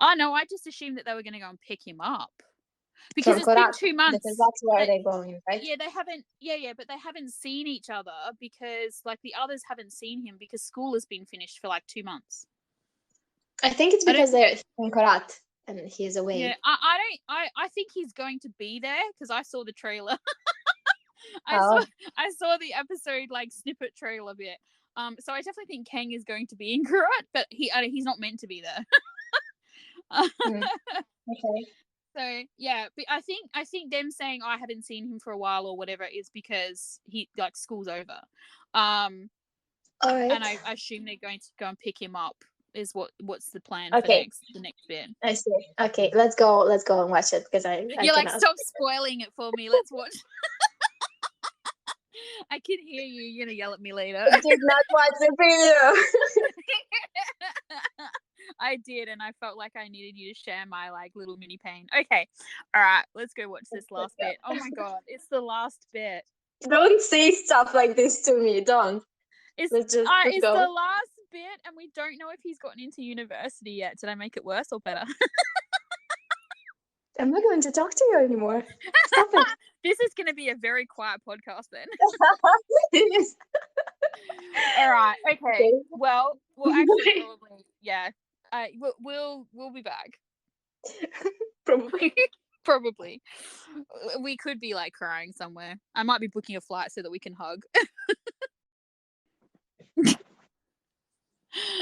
Speaker 2: Oh no, I just assumed that they were going to go and pick him up because
Speaker 1: From
Speaker 2: it's been
Speaker 1: Korat,
Speaker 2: two
Speaker 1: because
Speaker 2: months
Speaker 1: that's where
Speaker 2: that
Speaker 1: they're going, right?
Speaker 2: yeah, they haven't but they haven't seen each other because like the others haven't seen him because school has been finished for like 2 months.
Speaker 1: I think it's
Speaker 2: I don't
Speaker 1: because they're in Korat and he's
Speaker 2: yeah,
Speaker 1: away.
Speaker 2: I don't I think he's going to be there because I saw the trailer. I saw
Speaker 1: Oh.
Speaker 2: I saw the episode like snippet trailer bit. So I definitely think Kang is going to be in Kurat, but he's not meant to be there.
Speaker 1: Mm. Okay.
Speaker 2: So yeah, but I think them saying I haven't seen him for a while or whatever is because he like school's over. Um
Speaker 1: All
Speaker 2: and
Speaker 1: right.
Speaker 2: I assume they're going to go and pick him up is what's the plan for
Speaker 1: Okay.
Speaker 2: the next bit.
Speaker 1: I see. Okay, let's go. Let's go and watch it because I
Speaker 2: You're like,
Speaker 1: cannot.
Speaker 2: stop spoiling it for me. Let's watch. I can hear you. You're gonna yell at me later.
Speaker 1: I did not watch the video.
Speaker 2: I did, and I felt like I needed you to share my like little mini pain. Okay, all right, let's go watch this
Speaker 1: Let's
Speaker 2: last
Speaker 1: go.
Speaker 2: bit. Oh my god, it's the last bit.
Speaker 1: Don't say stuff like this to me. Don't.
Speaker 2: It's
Speaker 1: Let's
Speaker 2: it's the
Speaker 1: go.
Speaker 2: last bit, and we don't know if he's gotten into university yet. Did I make it worse or better?
Speaker 1: I'm not going to talk to you anymore. Stop it.
Speaker 2: This is going to be a very quiet podcast then.
Speaker 1: Yes.
Speaker 2: All right. Okay.
Speaker 1: Okay.
Speaker 2: Well, we'll actually probably yeah. We'll be back.
Speaker 1: Probably.
Speaker 2: Probably. We could be like crying somewhere. I might be booking a flight so that we can hug.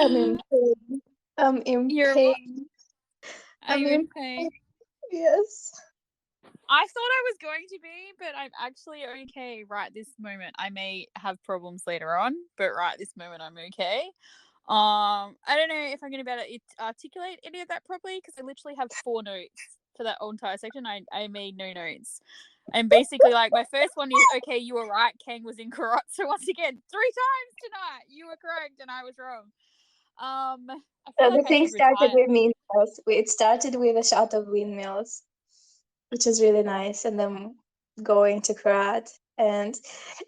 Speaker 1: I'm in pain. I'm in
Speaker 2: You're what?
Speaker 1: pain.
Speaker 2: Are
Speaker 1: I'm
Speaker 2: you in
Speaker 1: in
Speaker 2: pain?
Speaker 1: pain. Yes.
Speaker 2: I thought I was going to be, but I'm actually okay right this moment. I may have problems later on, but right this moment I'm okay. I don't know if I'm going to be able to articulate any of that properly because I literally have 4 notes for that whole entire section. I made no notes. And basically, like, my first one is, okay, you were right, Kang was incorrect. So once again, 3 times tonight, you were correct and I was wrong. I feel like
Speaker 1: The
Speaker 2: I
Speaker 1: thing
Speaker 2: should
Speaker 1: started
Speaker 2: retire.
Speaker 1: with windmills. It started with a shot of windmills, which is really nice, and then going to Karat, and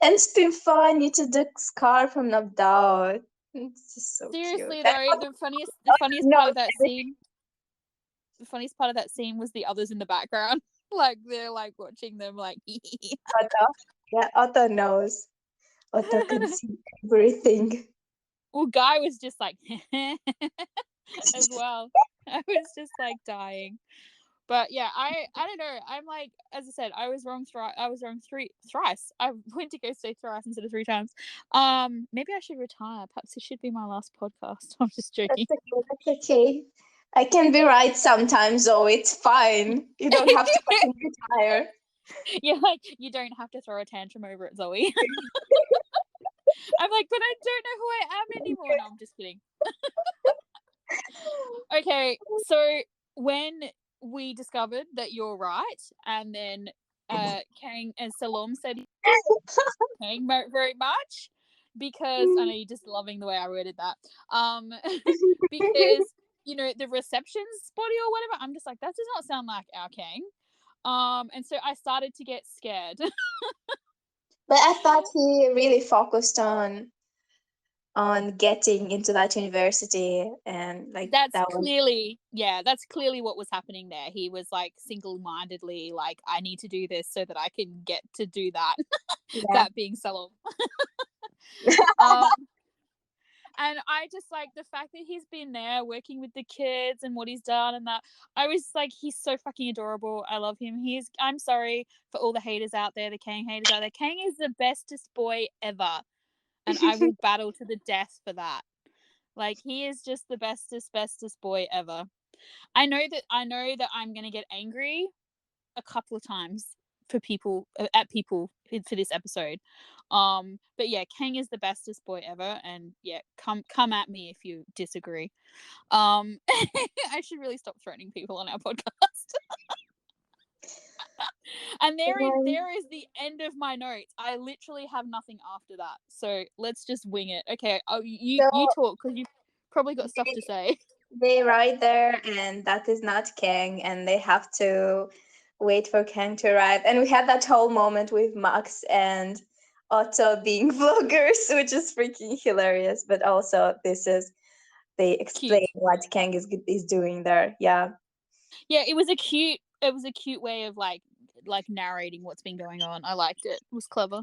Speaker 1: it's been fun. You took the scar from knocked out. It's just so cute.
Speaker 2: Seriously
Speaker 1: And
Speaker 2: though, the funniest part
Speaker 1: no,
Speaker 2: of that scene. the funniest part of that scene was the others in the background. Like they're like watching them like
Speaker 1: Otto. Yeah, Otto knows. Otto can see everything.
Speaker 2: well, Guy was just like as well. I was just like dying. But yeah, I don't know. I'm like, as I said, I was wrong thrice. I went to go say thrice instead of 3 times. Maybe I should retire. Perhaps it should be my last podcast. I'm just joking.
Speaker 1: That's okay. That's okay. I can be right sometimes, though. It's fine. You don't have to fucking retire.
Speaker 2: Yeah, like you don't have to throw a tantrum over it, Zoe. I'm like, but I don't know who I am anymore. No, I'm just kidding. Okay, so when we discovered that you're right, and then Kang and Salom said Kang very much, because I know you're just loving the way I worded that. Because the reception spotty or whatever. I'm just like, that does not sound like our Kang. And so I started to get scared.
Speaker 1: But I thought he really focused on getting into that university, and like
Speaker 2: that's
Speaker 1: that was
Speaker 2: clearly what was happening there. He was like single-mindedly like, I need to do this so that I can get to do that.
Speaker 1: yeah.
Speaker 2: That being Salom. um and I just like the fact that he's been there working with the kids and what he's done, and that I was like, he's so fucking adorable. I love him. I'm sorry for all the haters out there, the Kang haters out there. Kang is the bestest boy ever, and I will battle to the death for that. Like, he is just the bestest boy ever. I know that I'm gonna get angry a couple of times for people for this episode. But yeah, Kang is the bestest boy ever, and yeah, come at me if you disagree. I should really stop threatening people on our podcast. And there is the end of my notes. I literally have nothing after that, so let's just wing it. Okay, you
Speaker 1: So
Speaker 2: talk, because you've probably got stuff to say.
Speaker 1: they ride there, and that is not Kang, and they have to wait for Kang to arrive. And we had that whole moment with Max and Otto being vloggers, which is freaking hilarious. But also, they explain
Speaker 2: Cute.
Speaker 1: what Kang is doing there. Yeah.
Speaker 2: Yeah, it was a cute way of like narrating what's been going on. I liked it. It was clever.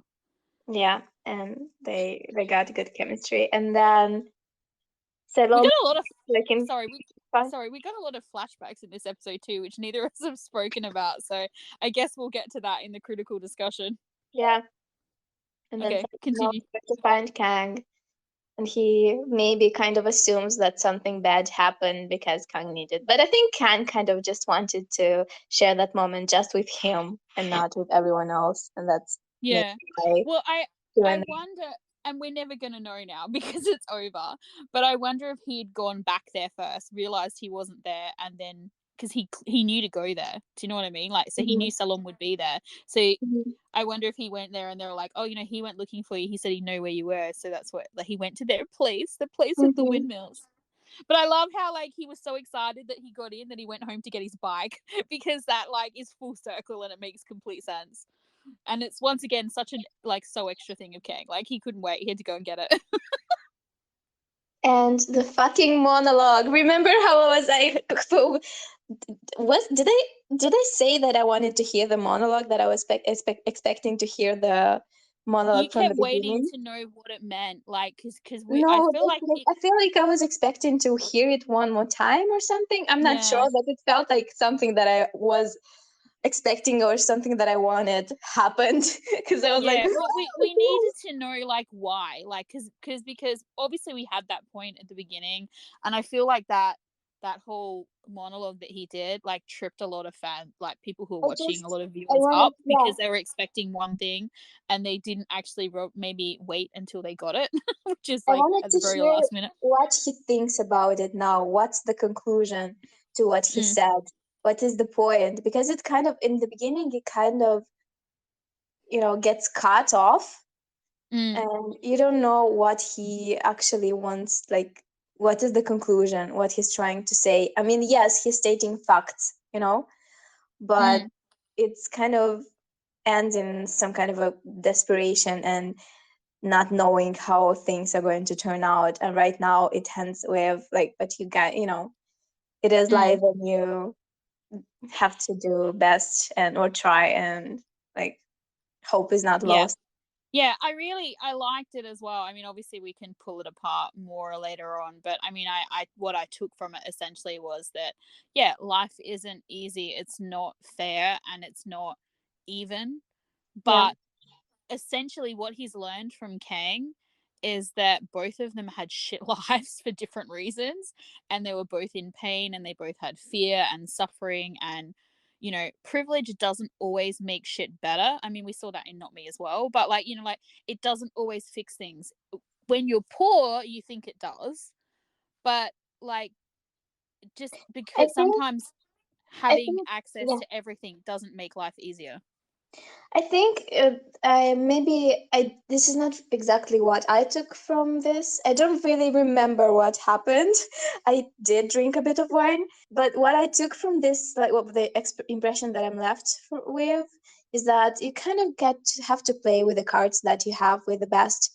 Speaker 1: Yeah, and they got good chemistry. And then
Speaker 2: We
Speaker 1: Salome,
Speaker 2: got a lot of
Speaker 1: like in
Speaker 2: we got a lot of flashbacks in this episode too, which neither of us have spoken about. So I guess we'll get to that in the critical discussion.
Speaker 1: yeah, and then
Speaker 2: Okay,
Speaker 1: Salome
Speaker 2: continue.
Speaker 1: goes to find Kang, and he maybe kind of assumes that something bad happened because Kang needed. But I think Kang kind of just wanted to share that moment just with him and not with everyone else, and that's maybe
Speaker 2: Yeah.
Speaker 1: why
Speaker 2: Well,
Speaker 1: he
Speaker 2: I
Speaker 1: went
Speaker 2: wonder, and we're never gonna know now because it's over. But I wonder if he'd gone back there first, realized he wasn't there, and then because he knew to go there. Do you know what I mean? Like, so
Speaker 1: there.
Speaker 2: he knew Salom would be there. So
Speaker 1: Mhm.
Speaker 2: I wonder if he went there and they were like, oh, he went looking for you. He said he knew where you were, so that's what, like, he went to their place, the place with the
Speaker 1: Mhm.
Speaker 2: windmills. But I love how like he was so excited that he got in that he went home to get his bike because that like is full circle and it makes complete sense. And it's once again such a like so extra thing of Kang. Like, he couldn't wait. He had to go and get it.
Speaker 1: And the fucking monologue. Remember how I was like, did I say that I wanted to hear the monologue, that I was expecting to hear the
Speaker 2: You
Speaker 1: monologue from the
Speaker 2: kept waiting
Speaker 1: beginning?
Speaker 2: to know what it meant, like, because I
Speaker 1: No,
Speaker 2: feel like
Speaker 1: like, I feel like I was expecting to hear it one more time or something. I'm not sure,
Speaker 2: yeah,
Speaker 1: but it felt like something that I was expecting or something that I wanted happened because I was like,
Speaker 2: yeah. Well, we needed to know like why, like, because obviously we had that point at the beginning, and I feel like that whole monologue that he did like tripped a lot of like people who are watching, a lot of
Speaker 1: I
Speaker 2: viewers
Speaker 1: wanted,
Speaker 2: up,
Speaker 1: yeah,
Speaker 2: because they were expecting one thing and they didn't actually maybe wait until they got it, which is
Speaker 1: I
Speaker 2: like
Speaker 1: wanted
Speaker 2: at the
Speaker 1: to
Speaker 2: very
Speaker 1: hear
Speaker 2: last minute.
Speaker 1: what he thinks about it now. What's the conclusion to what he
Speaker 2: Mm,
Speaker 1: said? What is the point? Because it kind of, in the beginning, it kind of, gets cut off,
Speaker 2: mm,
Speaker 1: and you don't know what he actually wants. Like, what is the conclusion? What he's trying to say? I mean, yes, he's stating facts, but
Speaker 2: mm,
Speaker 1: it's kind of ends in some kind of a desperation and not knowing how things are going to turn out. And right now it ends with like, but you got, it is
Speaker 2: mm.
Speaker 1: live, and have to do best and or try, and like hope is not
Speaker 2: Yeah.
Speaker 1: lost.
Speaker 2: Yeah, I liked it as well. I mean, obviously we can pull it apart more later on, but I mean, I what I took from it essentially was that yeah, life isn't easy. It's not fair and it's not even.
Speaker 1: Yeah.
Speaker 2: But essentially what he's learned from Kang is that both of them had shit lives for different reasons, and they were both in pain and they both had fear and suffering, and privilege doesn't always make shit better. I mean, we saw that in Not Me as well, but like, like it doesn't always fix things. When you're poor, you think it does, but like just
Speaker 1: I
Speaker 2: because
Speaker 1: think
Speaker 2: sometimes
Speaker 1: I
Speaker 2: having
Speaker 1: think
Speaker 2: access
Speaker 1: yeah.
Speaker 2: to everything doesn't make life easier.
Speaker 1: I think I maybe I this is not exactly what I took from this. I don't really remember what happened. I did drink a bit of wine, but what I took from this, like what the impression that I'm left with, is that you kind of get to have to play with the cards that you have with the best,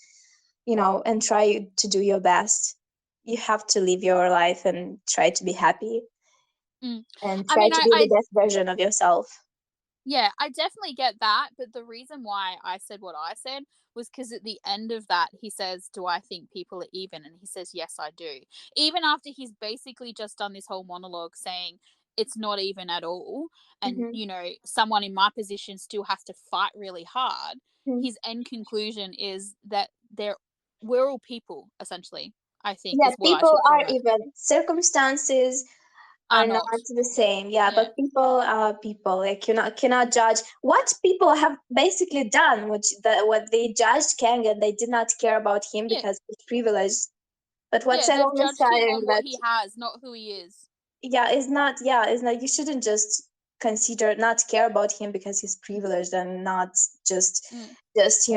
Speaker 1: and try to do your best. You have to live your life and try to be happy
Speaker 2: Mm.
Speaker 1: and
Speaker 2: I
Speaker 1: try
Speaker 2: mean,
Speaker 1: to
Speaker 2: I,
Speaker 1: be
Speaker 2: I
Speaker 1: the best version of yourself.
Speaker 2: Yeah, I definitely get that, but the reason why I said what I said was because at the end of that, he says, "Do I think people are even?" And he says, "Yes, I do." Even after he's basically just done this whole monologue saying it's not even at all, and
Speaker 1: Hmm.
Speaker 2: someone in my position still has to fight really hard. His end conclusion is that we're all people, essentially. I think
Speaker 1: Yeah,
Speaker 2: is what I
Speaker 1: people
Speaker 2: took
Speaker 1: are
Speaker 2: from it.
Speaker 1: even. Circumstances
Speaker 2: Are
Speaker 1: are not
Speaker 2: not.
Speaker 1: the same. Yeah,
Speaker 2: Yeah.
Speaker 1: but people are people. Like, cannot judge what people have basically done, what they judged Kang, and they did not care about him
Speaker 2: Yeah.
Speaker 1: because he's privileged. But what
Speaker 2: Yeah. They've
Speaker 1: Salon is
Speaker 2: judged him
Speaker 1: saying,
Speaker 2: on what
Speaker 1: that
Speaker 2: he has, not who he is.
Speaker 1: is not, you shouldn't just consider not care about him because he's privileged, and not just
Speaker 2: Mm.
Speaker 1: just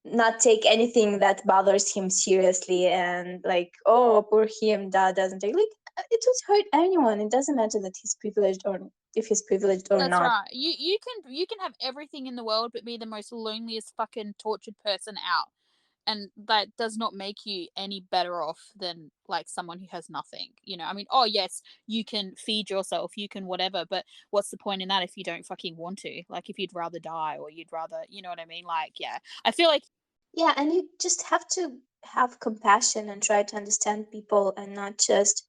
Speaker 1: not take anything that bothers him seriously, and like, oh, poor him, that doesn't take, like, it would hurt anyone. It doesn't matter that he's privileged, or if he's privileged or
Speaker 2: That's
Speaker 1: not.
Speaker 2: right. You can have everything in the world but be the most loneliest fucking tortured person out. And that does not make you any better off than like someone who has nothing. I mean, oh yes, you can feed yourself, you can whatever, but what's the point in that if you don't fucking want to? Like if you'd rather die or you'd rather, you know what I mean? Like, yeah. I feel like
Speaker 1: Yeah, and you just have to have compassion and try to understand people, and not just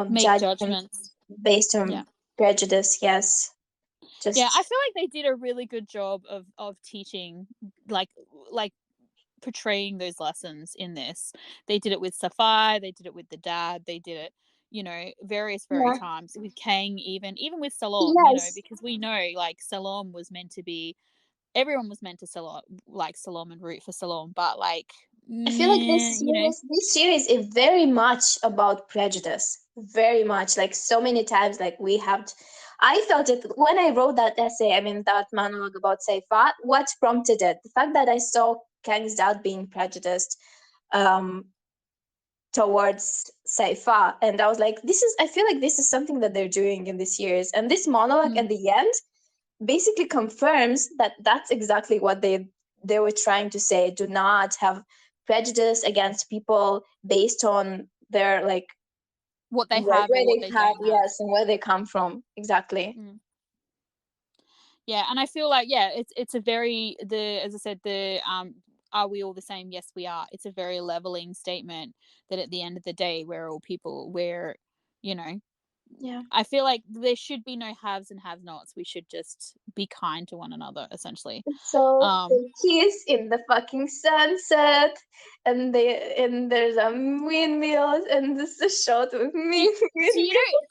Speaker 2: make
Speaker 1: judge them
Speaker 2: judgments.
Speaker 1: based
Speaker 2: Yeah.
Speaker 1: on prejudice. Yes,
Speaker 2: Yeah, I
Speaker 1: just
Speaker 2: feel like they did a really good job of teaching like like portraying those lessons in this. They did it with Safai, they did it with the dad, they did it, various
Speaker 1: yeah.
Speaker 2: times with Kang, even with Salom,
Speaker 1: Yes,
Speaker 2: because we know like Salom was meant to be everyone was meant to Salom like Salom and root for Salom, but like
Speaker 1: I feel like
Speaker 2: meh,
Speaker 1: this series is very much about prejudice. Very much, like so many times, like we have. I felt it when I wrote that essay. I mean, that monologue about Saifa. What prompted it? The fact that I saw Kang's dad being prejudiced um, towards Saifa, and I was like, this is. I feel like this is something that they're doing in this series, and this monologue
Speaker 2: mm,
Speaker 1: at the end basically confirms that that's exactly what they were trying to say. Do not have prejudice against people based on their, like,
Speaker 2: what they have
Speaker 1: where
Speaker 2: or what
Speaker 1: they
Speaker 2: they
Speaker 1: have,
Speaker 2: don't have.
Speaker 1: yes, and where they come from, exactly.
Speaker 2: Mm. Yeah, and I feel like yeah, it's a very the as I said the are we all the same? Yes, we are. It's a very leveling statement that at the end of the day we're all people. You know,
Speaker 1: Yeah.
Speaker 2: I feel like there should be no haves and have nots. We should just be kind to one another, essentially.
Speaker 1: So
Speaker 2: Um,
Speaker 1: they kiss in the fucking sunset, and there's a windmills, and this is shot with
Speaker 2: do,
Speaker 1: me.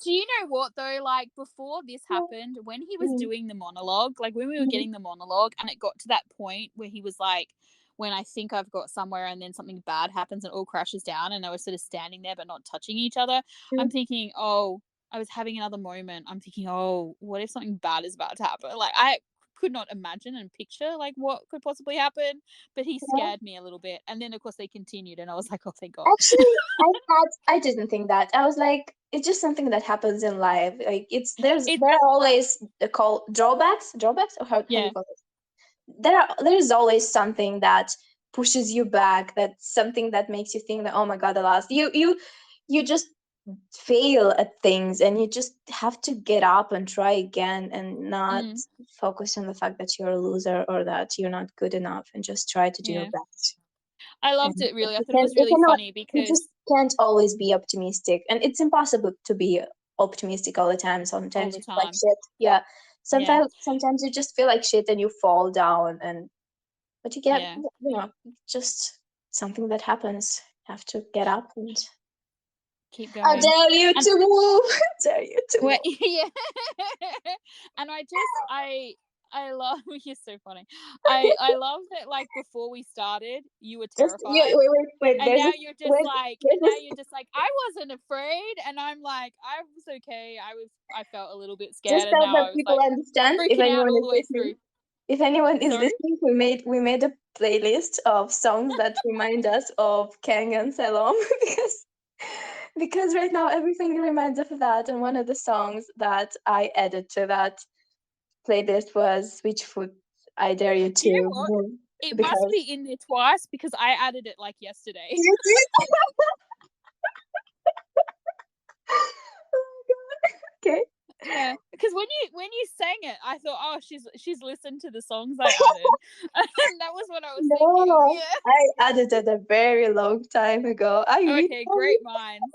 Speaker 2: do you know what though? Like before this happened, when he was doing the monologue, like when we were getting the monologue, and it got to that point where he was like, "When I think I've got somewhere, and then something bad happens and it all crashes down, and they were sort of standing there but not touching each other." I'm thinking, oh, I was having another moment. I'm thinking, oh, what if something bad is about to happen? Like I could not imagine and picture like what could possibly happen, but he scared me a little bit. And then of course they continued, and I was like, oh, thank God.
Speaker 1: Actually, I didn't think that. I was like, it's just something that happens in life. Like,
Speaker 2: It
Speaker 1: there are always called drawbacks, or how do you
Speaker 2: yeah.
Speaker 1: call it? There's always something that pushes you back. That's something that makes you think that, oh my god, the last you just fail at things, and you just have to get up and try again and not
Speaker 2: Mm,
Speaker 1: focus on the fact that you're a loser or that you're not good enough, and just try to do your
Speaker 2: yeah.
Speaker 1: best.
Speaker 2: I
Speaker 1: And
Speaker 2: loved it really. I
Speaker 1: you
Speaker 2: thought it
Speaker 1: can
Speaker 2: was
Speaker 1: you
Speaker 2: really
Speaker 1: cannot
Speaker 2: funny
Speaker 1: you just
Speaker 2: because
Speaker 1: can't always be optimistic, and it's impossible to be optimistic all the time.
Speaker 2: all
Speaker 1: Sometimes
Speaker 2: the
Speaker 1: you feel like
Speaker 2: time.
Speaker 1: shit. Yeah.
Speaker 2: Yeah.
Speaker 1: Sometimes you just feel like shit and you fall down, and but you get,
Speaker 2: Yeah.
Speaker 1: just something that happens. You have to get up and
Speaker 2: Keep
Speaker 1: I
Speaker 2: going.
Speaker 1: dare you
Speaker 2: And
Speaker 1: to move. Dare you to
Speaker 2: wait,
Speaker 1: move.
Speaker 2: yeah. And I love you're so funny. I love that like before we started, you were
Speaker 1: Just
Speaker 2: terrified.
Speaker 1: wait.
Speaker 2: And now you're just
Speaker 1: Wait,
Speaker 2: like
Speaker 1: there's
Speaker 2: and now
Speaker 1: this
Speaker 2: you're just like I wasn't afraid and I'm like I was okay. I felt a little bit
Speaker 1: just
Speaker 2: scared and
Speaker 1: so
Speaker 2: now
Speaker 1: that
Speaker 2: I was
Speaker 1: people
Speaker 2: like
Speaker 1: understand. If
Speaker 2: freaking out
Speaker 1: anyone
Speaker 2: all
Speaker 1: is
Speaker 2: the way
Speaker 1: listening,
Speaker 2: through.
Speaker 1: if anyone is
Speaker 2: Sorry?
Speaker 1: listening, we made a playlist of songs that remind us of Kang and Salom because right now everything reminds of that. And one of the songs that I added to that playlist was "Switchfoot." I dare you
Speaker 2: Do you
Speaker 1: to
Speaker 2: know what?
Speaker 1: move
Speaker 2: It must
Speaker 1: because
Speaker 2: be in there twice because I added it like yesterday.
Speaker 1: you did. Oh my God. Okay.
Speaker 2: Yeah, because when you sang it, I thought, oh, she's listened to the songs I added, and that was what I was thinking.
Speaker 1: No,
Speaker 2: Yeah.
Speaker 1: I added it a very long time ago. I really
Speaker 2: Okay, great minds.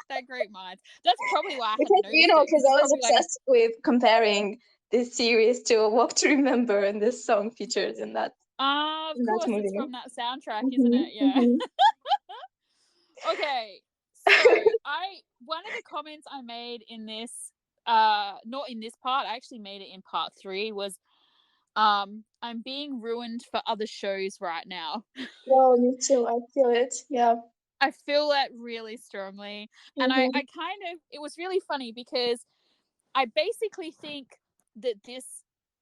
Speaker 2: That great minds. That's probably why I hadn't
Speaker 1: because
Speaker 2: noticed it
Speaker 1: because
Speaker 2: because
Speaker 1: I
Speaker 2: it's
Speaker 1: was
Speaker 2: probably like a
Speaker 1: obsessed with comparing this series to A Walk to Remember, and this song features
Speaker 2: ah, of
Speaker 1: in that
Speaker 2: course it's
Speaker 1: movie.
Speaker 2: from that soundtrack, isn't
Speaker 1: Hmm.
Speaker 2: it? Yeah.
Speaker 1: Hmm.
Speaker 2: Okay, so I one of the comments I made in this, not in this part, I actually made it in part 3 was I'm being ruined for other shows right now.
Speaker 1: Well, me too. I feel it. Yeah.
Speaker 2: I feel that really strongly. And I
Speaker 1: Hmm.
Speaker 2: kind of, it was really funny because I basically think that this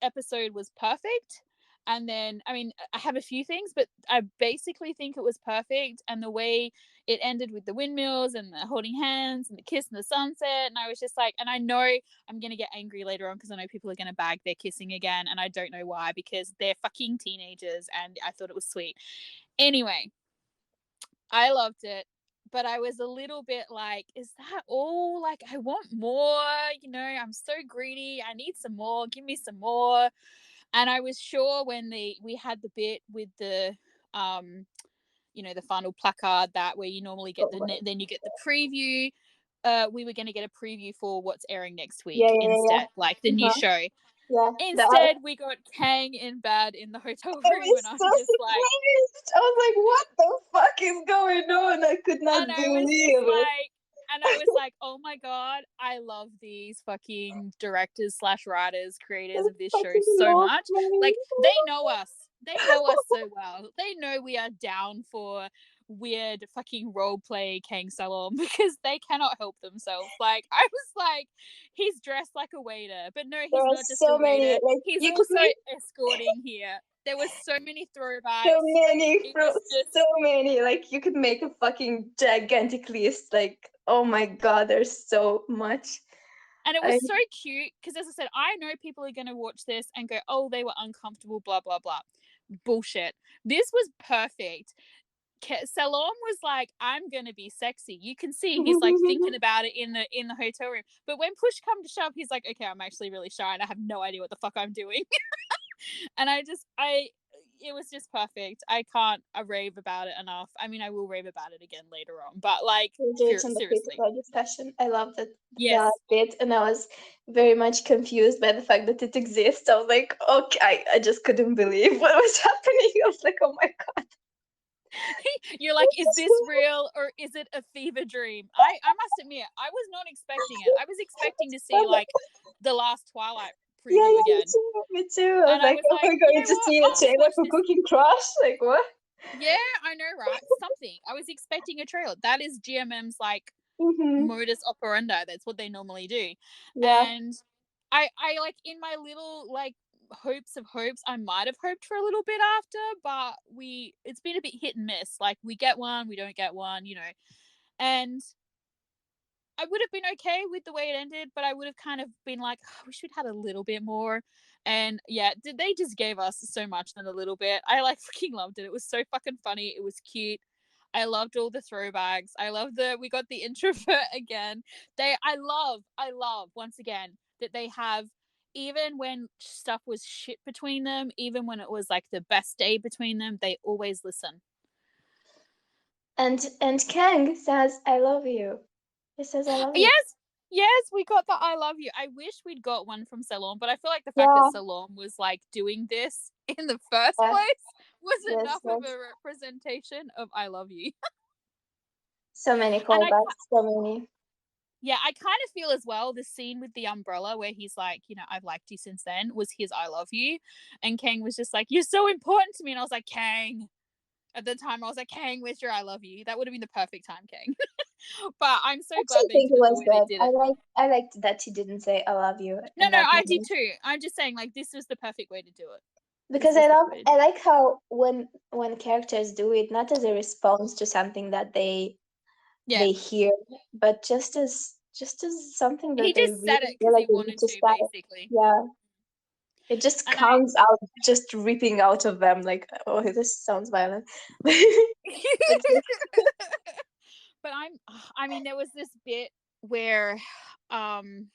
Speaker 2: episode was perfect. And then, I mean, I have a few things, but I basically think it was perfect. And the way it ended with the windmills and the holding hands and the kiss in the sunset. And I was just like, and I know I'm going to get angry later on because I know people are going to bag their kissing again. And I don't know why because they're fucking teenagers. And I thought it was sweet. Anyway, I loved it, but I was a little bit like, is that all? Like, I want more. I'm so greedy. I need some more. Give me some more. And I was sure when we had the bit with the the final placard that where you normally get
Speaker 1: Oh my.
Speaker 2: then you get the preview. We were going to get a preview for what's airing next
Speaker 1: Yeah,
Speaker 2: week
Speaker 1: yeah, yeah,
Speaker 2: instead, like the
Speaker 1: yeah.
Speaker 2: new
Speaker 1: Uh-huh.
Speaker 2: show.
Speaker 1: Yeah.
Speaker 2: Instead, we got Kang in bed in the hotel
Speaker 1: I
Speaker 2: room,
Speaker 1: was
Speaker 2: and I'm
Speaker 1: so
Speaker 2: just like,
Speaker 1: surprised. I was like, "What the fuck is going on?" I could not
Speaker 2: and I was just
Speaker 1: believe it.
Speaker 2: like, oh my god, I love these fucking directors slash writers, creators
Speaker 1: I
Speaker 2: of this show
Speaker 1: fucking
Speaker 2: so
Speaker 1: love
Speaker 2: much.
Speaker 1: it.
Speaker 2: Like they know us. They know us so well. They know we are down for weird fucking role play Kang Salom because they cannot help themselves. Like I was like, he's dressed like a waiter, but no,
Speaker 1: There
Speaker 2: he's
Speaker 1: are
Speaker 2: not just a
Speaker 1: so many,
Speaker 2: waiter.
Speaker 1: like
Speaker 2: He's
Speaker 1: you could
Speaker 2: also
Speaker 1: make
Speaker 2: escorting here. There was so many
Speaker 1: so
Speaker 2: throwbacks.
Speaker 1: many,
Speaker 2: It was
Speaker 1: so
Speaker 2: just
Speaker 1: many. Like you could make a fucking gigantic list. Like, oh my God, there's so much.
Speaker 2: and it
Speaker 1: I
Speaker 2: was so cute because, as I said, I know people are going to watch this and go, oh, they were uncomfortable, blah, blah, blah. Bullshit. This was perfect. Salom was like, I'm going to be sexy. You can see he's like thinking about it in the hotel room. But when push come to shove, he's like, okay, I'm actually really shy and I have no idea what the fuck I'm doing. And it was just perfect. I can't rave about it enough. I mean, I will rave about it again later on, but like,
Speaker 1: will do it in the
Speaker 2: seriously.
Speaker 1: critical discussion. I love that
Speaker 2: Yes.
Speaker 1: bit, and I was very much confused by the fact that it exists. I was like, okay, I just couldn't believe what was happening. I was like, oh my God.
Speaker 2: You're like, is this real or is it a fever dream? I must admit, I was not expecting it. I was expecting to see like the last Twilight
Speaker 1: Yeah,
Speaker 2: preview
Speaker 1: yeah, me
Speaker 2: again.
Speaker 1: too. Me too. I was
Speaker 2: And I
Speaker 1: like,
Speaker 2: was
Speaker 1: am
Speaker 2: like,
Speaker 1: I
Speaker 2: you
Speaker 1: going
Speaker 2: know
Speaker 1: to
Speaker 2: what?
Speaker 1: see a
Speaker 2: I'll just
Speaker 1: trailer
Speaker 2: watch
Speaker 1: for
Speaker 2: this.
Speaker 1: Cooking Crush? Like what?
Speaker 2: Yeah, I know, right? Something. I was expecting a trailer. That is GMM's like
Speaker 1: Mm-hmm.
Speaker 2: modus operandi. That's what they normally do.
Speaker 1: Yeah.
Speaker 2: And I like in my little like hopes, I might have hoped for a little bit after, but it's been a bit hit and miss. Like we get one, we don't get one. And I would have been okay with the way it ended, but I would have kind of been like, oh, we should have had a little bit more. And yeah, they just gave us so much than a little bit. I like fucking loved it. It was so fucking funny. It was cute. I loved all the throwbacks. I love we got the introvert again. I love once again that they have, even when stuff was shit between them, even when it was like the best day between them, they always listen.
Speaker 1: And Kang says, "I love you." He says, "I love you."
Speaker 2: Yes, yes, we got the I love you. I wish we'd got one from Salon, but I feel like the fact that
Speaker 1: Yeah.
Speaker 2: Salon was like doing this in the first
Speaker 1: Yes.
Speaker 2: place was
Speaker 1: Yes.
Speaker 2: enough of
Speaker 1: Yes.
Speaker 2: a representation of I love you.
Speaker 1: So many
Speaker 2: And
Speaker 1: callbacks. So many.
Speaker 2: yeah, I kind of feel as well the scene with the umbrella where he's like, I've liked you since then, was his I love you. And Kang was just like, you're so important to me. And I was like, Kang. At the time, I was like, Kang, where's your I love you? That would have been the perfect time, Kang. But I'm so
Speaker 1: I
Speaker 2: glad
Speaker 1: actually
Speaker 2: they
Speaker 1: think
Speaker 2: did
Speaker 1: it
Speaker 2: it the
Speaker 1: was
Speaker 2: way they
Speaker 1: good.
Speaker 2: did it.
Speaker 1: I liked that he didn't say "I love you"
Speaker 2: No,
Speaker 1: in
Speaker 2: no,
Speaker 1: that
Speaker 2: I did
Speaker 1: moment.
Speaker 2: too. I'm just saying, like, this was the perfect way to do it. This
Speaker 1: Because
Speaker 2: was the way to do
Speaker 1: I
Speaker 2: it.
Speaker 1: like how when characters do it not as a response to something that
Speaker 2: Yeah.
Speaker 1: they hear, but just as something
Speaker 2: He
Speaker 1: that they
Speaker 2: just said
Speaker 1: really
Speaker 2: it
Speaker 1: feel
Speaker 2: because
Speaker 1: like
Speaker 2: he
Speaker 1: they need
Speaker 2: wanted
Speaker 1: to
Speaker 2: to,
Speaker 1: say.
Speaker 2: basically.
Speaker 1: Yeah, it just
Speaker 2: And I
Speaker 1: comes out, just ripping out of them. Like, oh, this sounds violent. But
Speaker 2: but I mean, there was this bit where um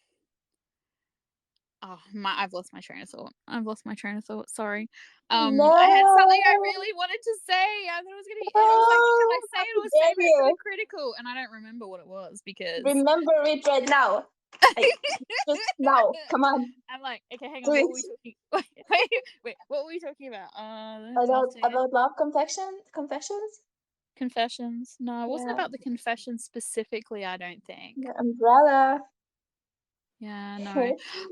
Speaker 2: oh my, I've lost my train of thought. Sorry. I had something I
Speaker 1: no,
Speaker 2: really wanted to say. I thought it was gonna be, it was like, should I
Speaker 1: no,
Speaker 2: say
Speaker 1: how
Speaker 2: it or
Speaker 1: dare
Speaker 2: save it for the
Speaker 1: you?
Speaker 2: critical? And I don't remember what it was because
Speaker 1: Remember it right now. Like, just now. Come on,
Speaker 2: I'm like, okay, hang
Speaker 1: do
Speaker 2: on, what
Speaker 1: it.
Speaker 2: were we talking? Wait, what were we talking about? Nothing.
Speaker 1: About love confessions.
Speaker 2: Confessions. No, it wasn't
Speaker 1: Yeah,
Speaker 2: about the confessions specifically, I don't think.
Speaker 1: the umbrella.
Speaker 2: Yeah, no.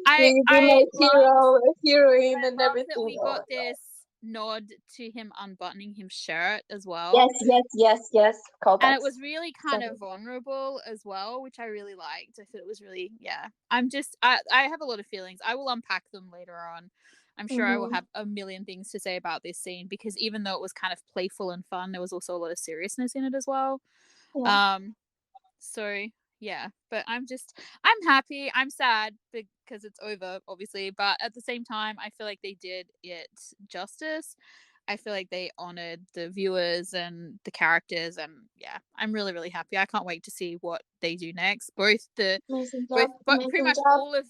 Speaker 2: I
Speaker 1: Please be my
Speaker 2: I loved
Speaker 1: hero, heroine,
Speaker 2: I
Speaker 1: and
Speaker 2: love that
Speaker 1: everything.
Speaker 2: we
Speaker 1: Oh
Speaker 2: got
Speaker 1: my god.
Speaker 2: this nod to him unbuttoning his shirt as
Speaker 1: Yes,
Speaker 2: well.
Speaker 1: yes, yes, yes.
Speaker 2: And it
Speaker 1: Callbacks.
Speaker 2: was really
Speaker 1: So
Speaker 2: kind of vulnerable as well, which I really liked. I thought it was really, yeah. I have a lot of feelings. I will unpack them later on. I'm sure I will
Speaker 1: mm-hmm.
Speaker 2: have a million things to say about this scene because even though it was kind of playful and fun, there was also a lot of seriousness in it as well.
Speaker 1: Yeah.
Speaker 2: Um, so yeah, but I'm happy. I'm sad because it's over, obviously, but at the same time, I feel like they did it justice. I feel like they honored the viewers and the characters, and yeah, I'm really, really happy. I can't wait to see what they do next.
Speaker 1: Amazing job.
Speaker 2: But pretty
Speaker 1: Amazing
Speaker 2: much
Speaker 1: job.
Speaker 2: all of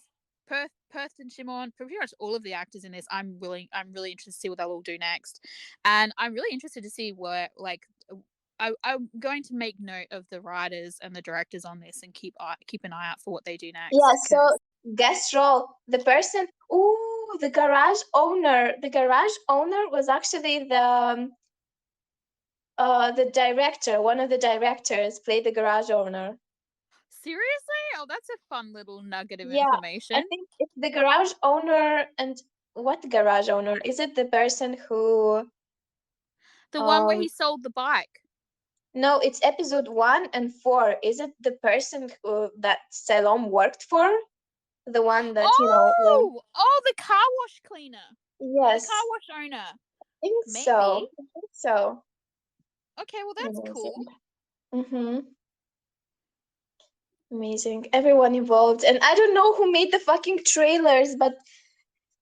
Speaker 2: Perth and Shimon, pretty much all of the actors in this, I'm really interested to see what they'll all do next, and I'm really interested to see what like I'm going to make note of the writers and the directors on this and keep an eye out for what they do
Speaker 1: Yeah,
Speaker 2: next.
Speaker 1: so
Speaker 2: Because
Speaker 1: guest role. The person, ooh, the garage owner. The garage owner was actually the director. One of the directors played the garage owner.
Speaker 2: seriously, oh, that's a fun little nugget of
Speaker 1: Yeah, I
Speaker 2: information.
Speaker 1: think it's the garage owner. And what garage owner? Is it the person who
Speaker 2: The one where
Speaker 1: um
Speaker 2: he sold the bike.
Speaker 1: no, it's episode 1 and 4. Is it the person who that Salom worked for? The one that,
Speaker 2: The car wash cleaner, the car
Speaker 1: yes,
Speaker 2: wash owner.
Speaker 1: I think
Speaker 2: Maybe.
Speaker 1: so. I think so.
Speaker 2: Okay, well that's cool.
Speaker 1: Amazing. Mm-hmm. Amazing. Everyone involved. And I don't know who made the fucking trailers, but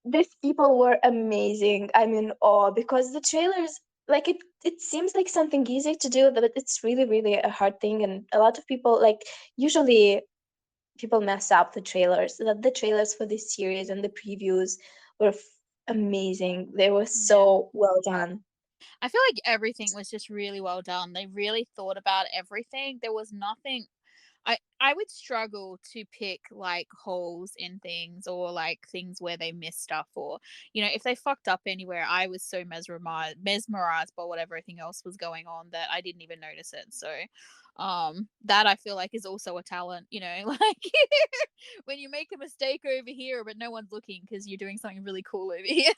Speaker 1: these people were amazing. I'm in awe because the trailers, like it seems like something easy to do, but it's really, really a hard thing. And a lot of people, like, usually people mess up the trailers. The trailers for this series and the previews were amazing. They were
Speaker 2: Yeah.
Speaker 1: so well done.
Speaker 2: I feel like everything was just really well done. They really thought about everything. There was nothing I would struggle to pick like holes in things or like things where they missed stuff or if they fucked up anywhere. I was so mesmerized by whatever everything else was going on that I didn't even notice it. So that I feel like is also a talent, like when you make a mistake over here but no one's looking because you're doing something really cool over here.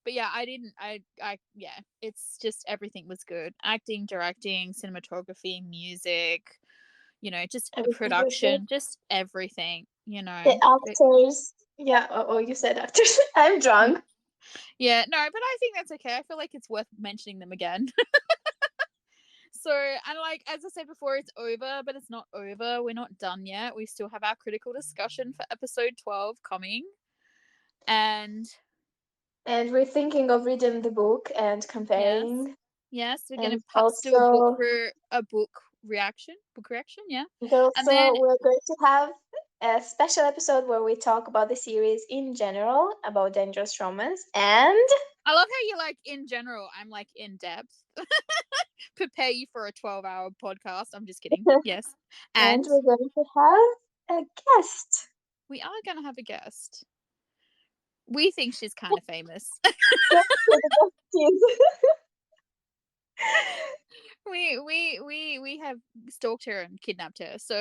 Speaker 2: But yeah, I didn't I yeah, it's just everything was good. Acting, directing, cinematography, music, just a
Speaker 1: Everything was good.
Speaker 2: production, just everything,
Speaker 1: The actors. Yeah. Oh, you said actors. I'm drunk.
Speaker 2: Yeah, no, but I think that's okay. I feel like it's worth mentioning them again. So, and like as I said before, it's over, but it's not over. We're not done yet. We still have our critical discussion for episode 12 coming. And
Speaker 1: And we're thinking of reading the book and
Speaker 2: yes,
Speaker 1: comparing.
Speaker 2: Yes, we're gonna
Speaker 1: And
Speaker 2: perhaps do
Speaker 1: also,
Speaker 2: a book reaction. Book reaction, yeah.
Speaker 1: and
Speaker 2: And then
Speaker 1: also we're going to have a special episode where we talk about the series in general, about dangerous romance, and
Speaker 2: I love how you like in general. I'm like in depth. Prepare you for a 12-hour podcast. I'm just kidding. Yes,
Speaker 1: and
Speaker 2: and
Speaker 1: we're going to have a guest.
Speaker 2: we are gonna have a guest. We think she's kind of famous.
Speaker 1: Guess who the guest is.
Speaker 2: We have stalked her and kidnapped her. So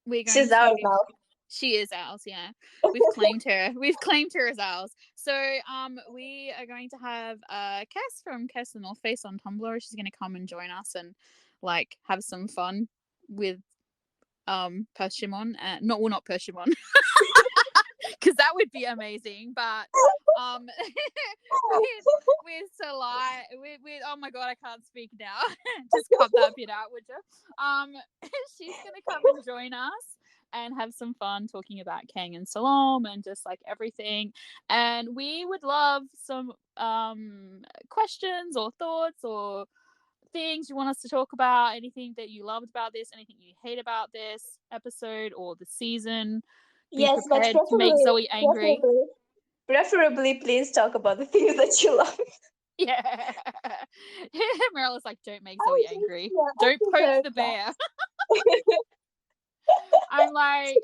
Speaker 2: we're going
Speaker 1: She's ours
Speaker 2: to
Speaker 1: now.
Speaker 2: she is ours, yeah. We've claimed her. We've claimed her as ours. So we are going to have Cass from Cass the North Face on Tumblr. She's gonna come and join us and like have some fun with Persimmon. Not Persimmon. Because that would be amazing. But with with Salai, with oh my god, I can't speak now. Just cut that bit out, would you? She's gonna come and join us and have some fun talking about Kang and Salom and just like everything. And we would love some questions or thoughts or things you want us to talk about, anything that you loved about this, anything you hate about this episode or the season. Be
Speaker 1: Yes, but
Speaker 2: prepared to make Zoe angry.
Speaker 1: preferably, please talk about the things that you love.
Speaker 2: Yeah. Marilla's like, don't make
Speaker 1: I
Speaker 2: Zoe
Speaker 1: think,
Speaker 2: angry.
Speaker 1: yeah, I
Speaker 2: Don't poke
Speaker 1: deserve
Speaker 2: the
Speaker 1: that.
Speaker 2: bear. I'm like,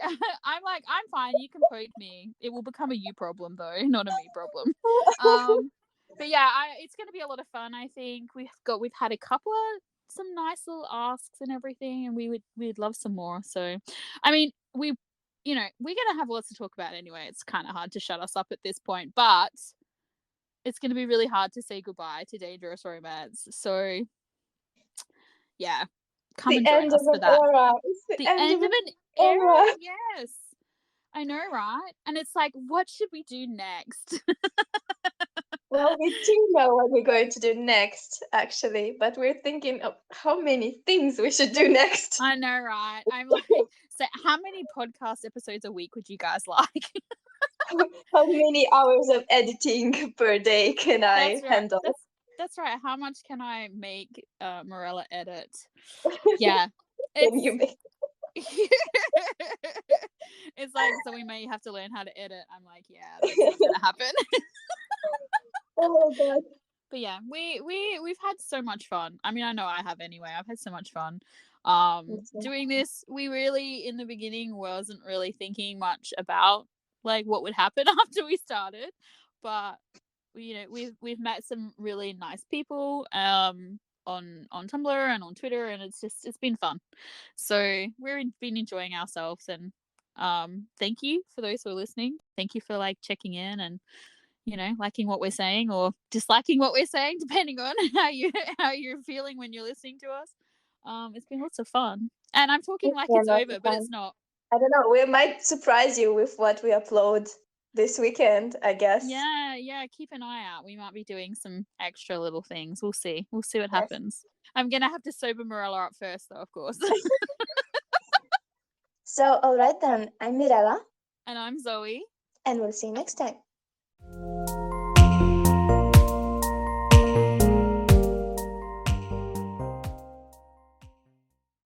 Speaker 2: I'm fine. You can poke me. It will become a you problem though, not a me problem. But yeah, it's going to be a lot of fun. I think we've had a couple of some nice little asks and everything, and we'd love some more. So, I mean, we're gonna have lots to talk about anyway. It's kind of hard to shut us up at this point, but it's going to be really hard to say goodbye to dangerous romance. So, yeah, come
Speaker 1: The
Speaker 2: and join
Speaker 1: end of
Speaker 2: us for
Speaker 1: an
Speaker 2: that.
Speaker 1: era. It's the
Speaker 2: The
Speaker 1: end of
Speaker 2: end of
Speaker 1: an
Speaker 2: an era,
Speaker 1: era.
Speaker 2: yes. I know, right? And it's like, what should we do next?
Speaker 1: Well, we do know what we're going to do next, actually, but we're thinking of how many things we should do next.
Speaker 2: I know, right? I'm like, so how many podcast episodes a week would you guys like?
Speaker 1: How many hours of editing per day can I
Speaker 2: That's right.
Speaker 1: handle?
Speaker 2: That's right. How much can I make Morella edit? Yeah.
Speaker 1: Can
Speaker 2: It's
Speaker 1: you make?
Speaker 2: it's like, so we may have to learn how to edit. I'm like, yeah, that's not gonna happen.
Speaker 1: Oh my god.
Speaker 2: But yeah, we've had so much fun. I mean, I know I have anyway. I've had so much fun
Speaker 1: Okay.
Speaker 2: doing this. We really in the beginning wasn't really thinking much about like what would happen after we started, but we've met some really nice people on Tumblr and on Twitter, and it's been fun. So we've been enjoying ourselves, and thank you for those who are listening. Thank you for like checking in and liking what we're saying or disliking what we're saying, depending on how you're feeling when you're listening to us. It's been lots of fun, and I'm talking
Speaker 1: It's
Speaker 2: like
Speaker 1: been
Speaker 2: it's
Speaker 1: lots of
Speaker 2: over, but
Speaker 1: fun.
Speaker 2: it's not.
Speaker 1: I don't know. We might surprise you with what we upload this weekend, I guess.
Speaker 2: Yeah. Keep an eye out. We might be doing some extra little things. We'll see. We'll see what
Speaker 1: Yes.
Speaker 2: happens. I'm gonna have to sober Morella up first, though, of course.
Speaker 1: So, all right then. I'm Mirella,
Speaker 2: And I'm Zoe.
Speaker 1: and we'll see you next time.